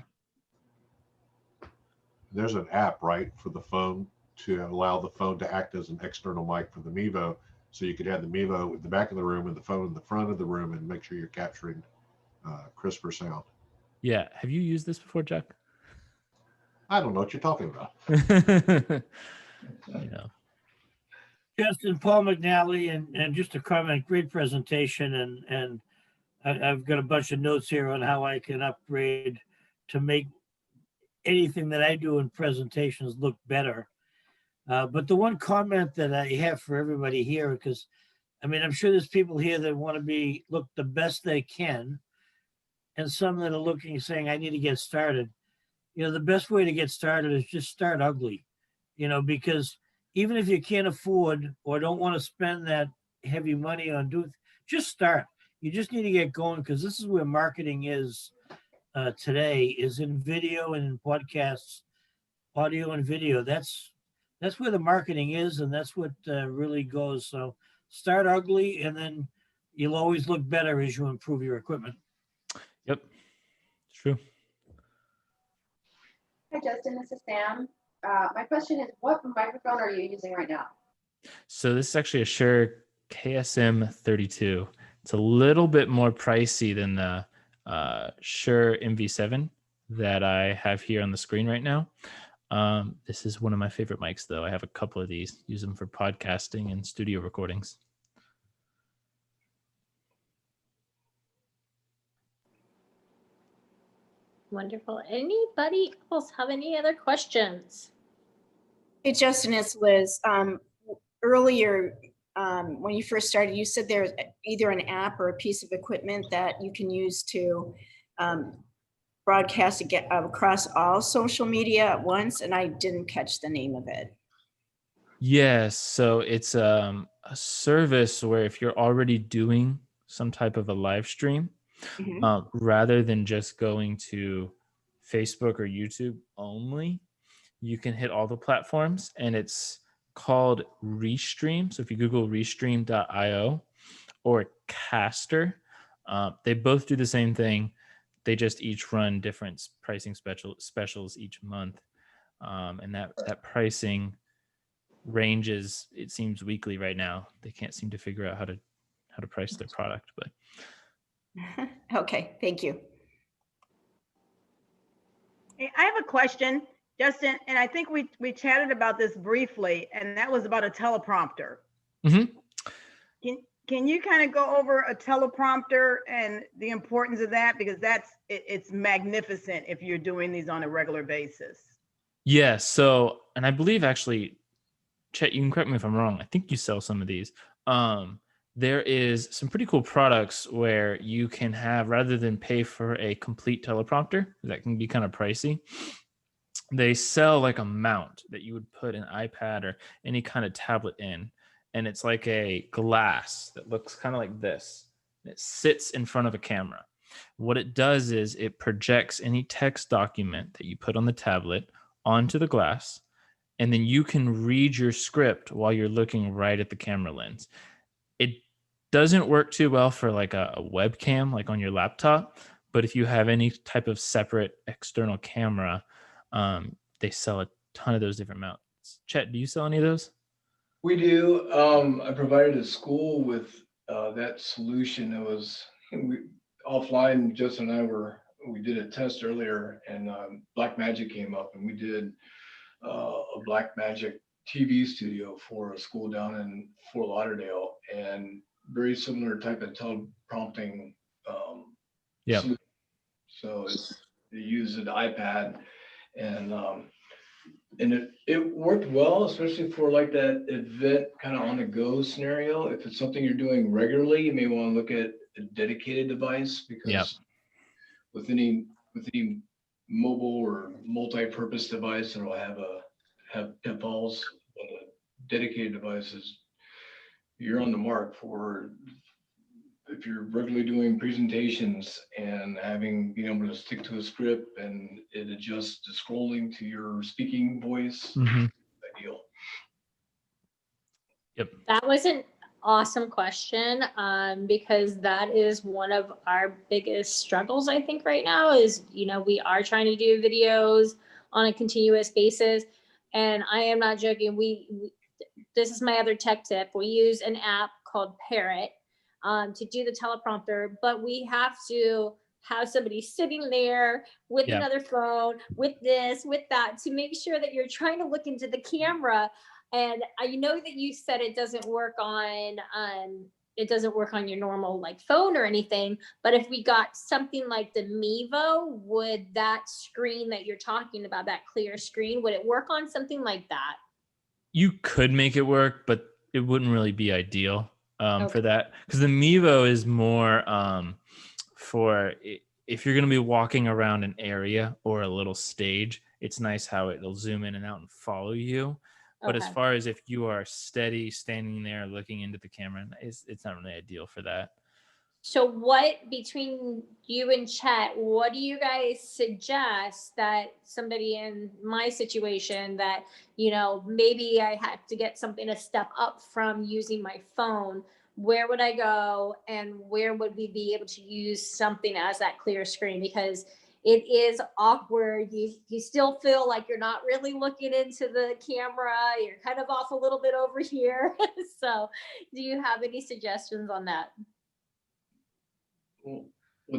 There's an app, right, for the phone to allow the phone to act as an external mic for the Mevo. So you could have the Mevo at the back of the room and the phone in the front of the room and make sure you're capturing crisper sound. Yeah. Have you used this before, Jack? I don't know what you're talking about. Yeah. Justin, Paul McNally, and just a comment, great presentation. And I've got a bunch of notes here on how I can upgrade to make anything that I do in presentations look better. But the one comment that I have for everybody here, because I mean, I'm sure there's people here that want to look the best they can, and some that are looking saying, I need to get started. You know, the best way to get started is just start ugly, you know, because even if you can't afford or don't want to spend that heavy money on just start. You just need to get going, because this is where marketing is today, is in video and in podcasts, audio and video. That's where the marketing is, and that's what really goes. So start ugly, and then you'll always look better as you improve your equipment. Yep, it's true. Hi, Justin. This is Sam. My question is, what microphone are you using right now? So this is actually a Shure KSM 32. It's a little bit more pricey than the Shure MV7 that I have here on the screen right now. This is one of my favorite mics, though. I have a couple of these, use them for podcasting and studio recordings. Wonderful. Anybody else have any other questions? Hey, Justin, it's Liz. Earlier, when you first started, you said there's either an app or a piece of equipment that you can use to broadcast across all social media at once, and I didn't catch the name of it. Yes, so it's a service where if you're already doing some type of a live stream, Mhm. Rather than just going to Facebook or YouTube only, you can hit all the platforms, and it's called Restream. So if you Google restream.io or Caster, they both do the same thing. They just each run different pricing specials each month, and that pricing ranges. It seems weekly right now. They can't seem to figure out how to price their product, but Okay, thank you. Hey, I have a question, Justin, and I think we chatted about this briefly, and that was about a teleprompter. Mhm. Can you kind of go over a teleprompter and the importance of that? Because it's magnificent if you're doing these on a regular basis. Yeah. So, and I believe actually, Chet, you can correct me if I'm wrong. I think you sell some of these. There is some pretty cool products where you can have, rather than pay for a complete teleprompter, that can be kind of pricey. They sell like a mount that you would put an iPad or any kind of tablet in, and it's like a glass that looks kind of like this. It sits in front of a camera. What it does is it projects any text document that you put on the tablet onto the glass, and then you can read your script while you're looking right at the camera lens. It doesn't work too well for like a webcam, like on your laptop, but if you have any type of separate external camera, they sell a ton of those different mounts. Chet, do you sell any of those? We do. I provided a school with that solution. It was offline. Justin and we did a test earlier, and Black Magic came up, and we did a Black Magic TV studio for a school down in Fort Lauderdale, and very similar type of teleprompting solution. So it used an iPad, and it worked well, especially for like that event kind of on the go scenario. If it's something you're doing regularly, you may want to look at a dedicated device, because with any mobile or multi-purpose device, it'll have pitfalls. But a dedicated device is, you're on the mark for, if you're regularly doing presentations and being able to stick to a script and it adjusts the scrolling to your speaking voice. Ideal. Yep. That was an awesome question, because that is one of our biggest struggles, I think, right now is, we are trying to do videos on a continuous basis. And I am not joking. This is my other tech tip. We use an app called Parrot to do the teleprompter, but we have to have somebody sitting there with another phone, with this, with that, to make sure that you're trying to look into the camera. And I know that you said it doesn't work on your normal like phone or anything, but if we got something like the Mevo, would that screen that you're talking about, that clear screen, would it work on something like that? You could make it work, but it wouldn't really be ideal for that, because the Mevo is more for if you're going to be walking around an area or a little stage. It's nice how it'll zoom in and out and follow you. But as far as if you are steady standing there looking into the camera, it's not really ideal for that. So what, between you and Chet, what do you guys suggest that somebody in my situation that, maybe I have to get something a step up from using my phone, where would I go and where would we be able to use something as that clear screen? Because it is awkward. You still feel like you're not really looking into the camera. You're kind of off a little bit over here. So do you have any suggestions on that? Well,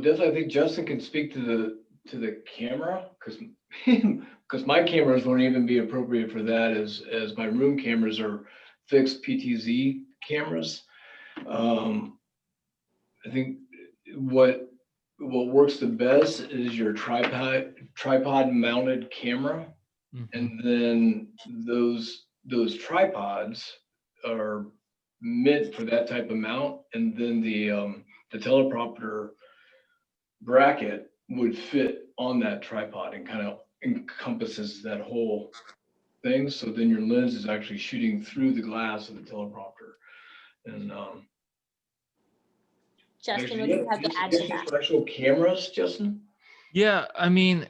definitely, I think Justin can speak to the camera, because my cameras won't even be appropriate for that, as my room cameras are fixed PTZ cameras. I think what works the best is your tripod mounted camera, and then those tripods are meant for that type of mount, and then the teleprompter bracket would fit on that tripod and kind of encompasses that whole thing. So then your lens is actually shooting through the glass of the teleprompter. And Justin, Actually, what do you have to just add to that? for actual cameras, Justin? Yeah, I mean,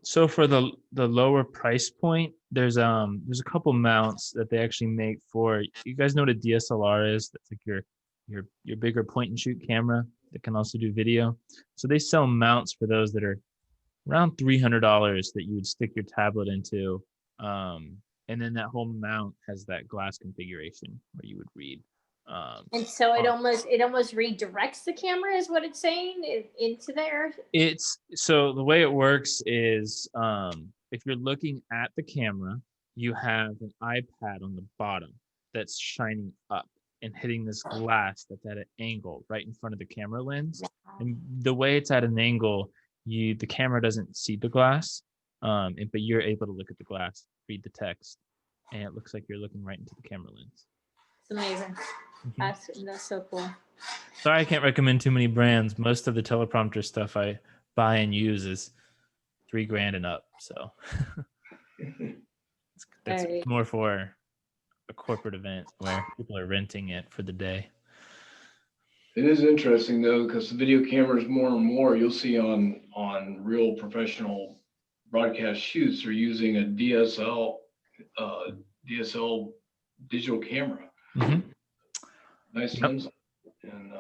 so for the lower price point, there's a couple mounts that they actually make for, you guys know what a DSLR is? That's like your bigger point and shoot camera that can also do video. So they sell mounts for those that are around $300 that you would stick your tablet into. And then that whole mount has that glass configuration where you would read. And so it almost redirects the camera, is what it's saying, into there. It's so the way it works is if you're looking at the camera, you have an iPad on the bottom that's shining up and hitting this glass that's at an angle right in front of the camera lens. And the way it's at an angle, the camera doesn't see the glass, but you're able to look at the glass, read the text, and it looks like you're looking right into the camera lens. It's amazing. That's so cool. Sorry, I can't recommend too many brands. Most of the teleprompter stuff I buy and use is $3,000 and up. So that's Right. more for a corporate event where people are renting it for the day. It is interesting though, because the video cameras more and more you'll see on real professional broadcast shoots are using a DSL digital camera. Mm-hmm. Nice lens, and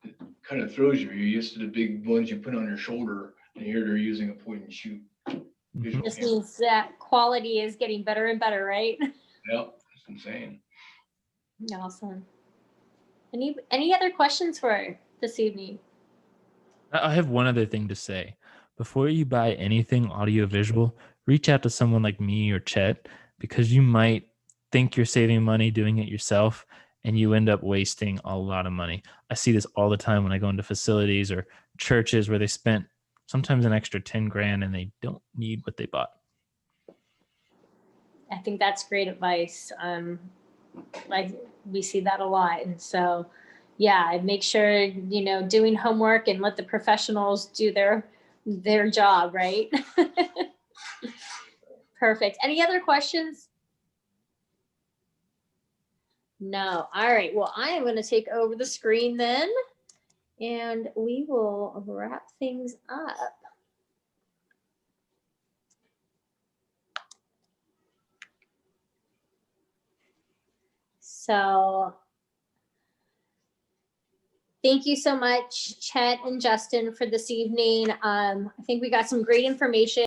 it kind of throws you. You're used to the big ones you put on your shoulder, and here they're using a point and shoot. This means that quality is getting better and better, right? Yep, it's insane. Awesome. Any other questions for this evening? I have one other thing to say. Before you buy anything audiovisual, reach out to someone like me or Chet, because you might think you're saving money doing it yourself and you end up wasting a lot of money. I see this all the time when I go into facilities or churches where they spent sometimes an extra $10,000 and they don't need what they bought. I think that's great advice. Like we see that a lot. And so, yeah, make sure, doing homework and let the professionals do their job, right? Perfect. Any other questions? No. All right. Well, I am going to take over the screen then, and we will wrap things up. So thank you so much, Chet and Justin, for this evening. I think we got some great information.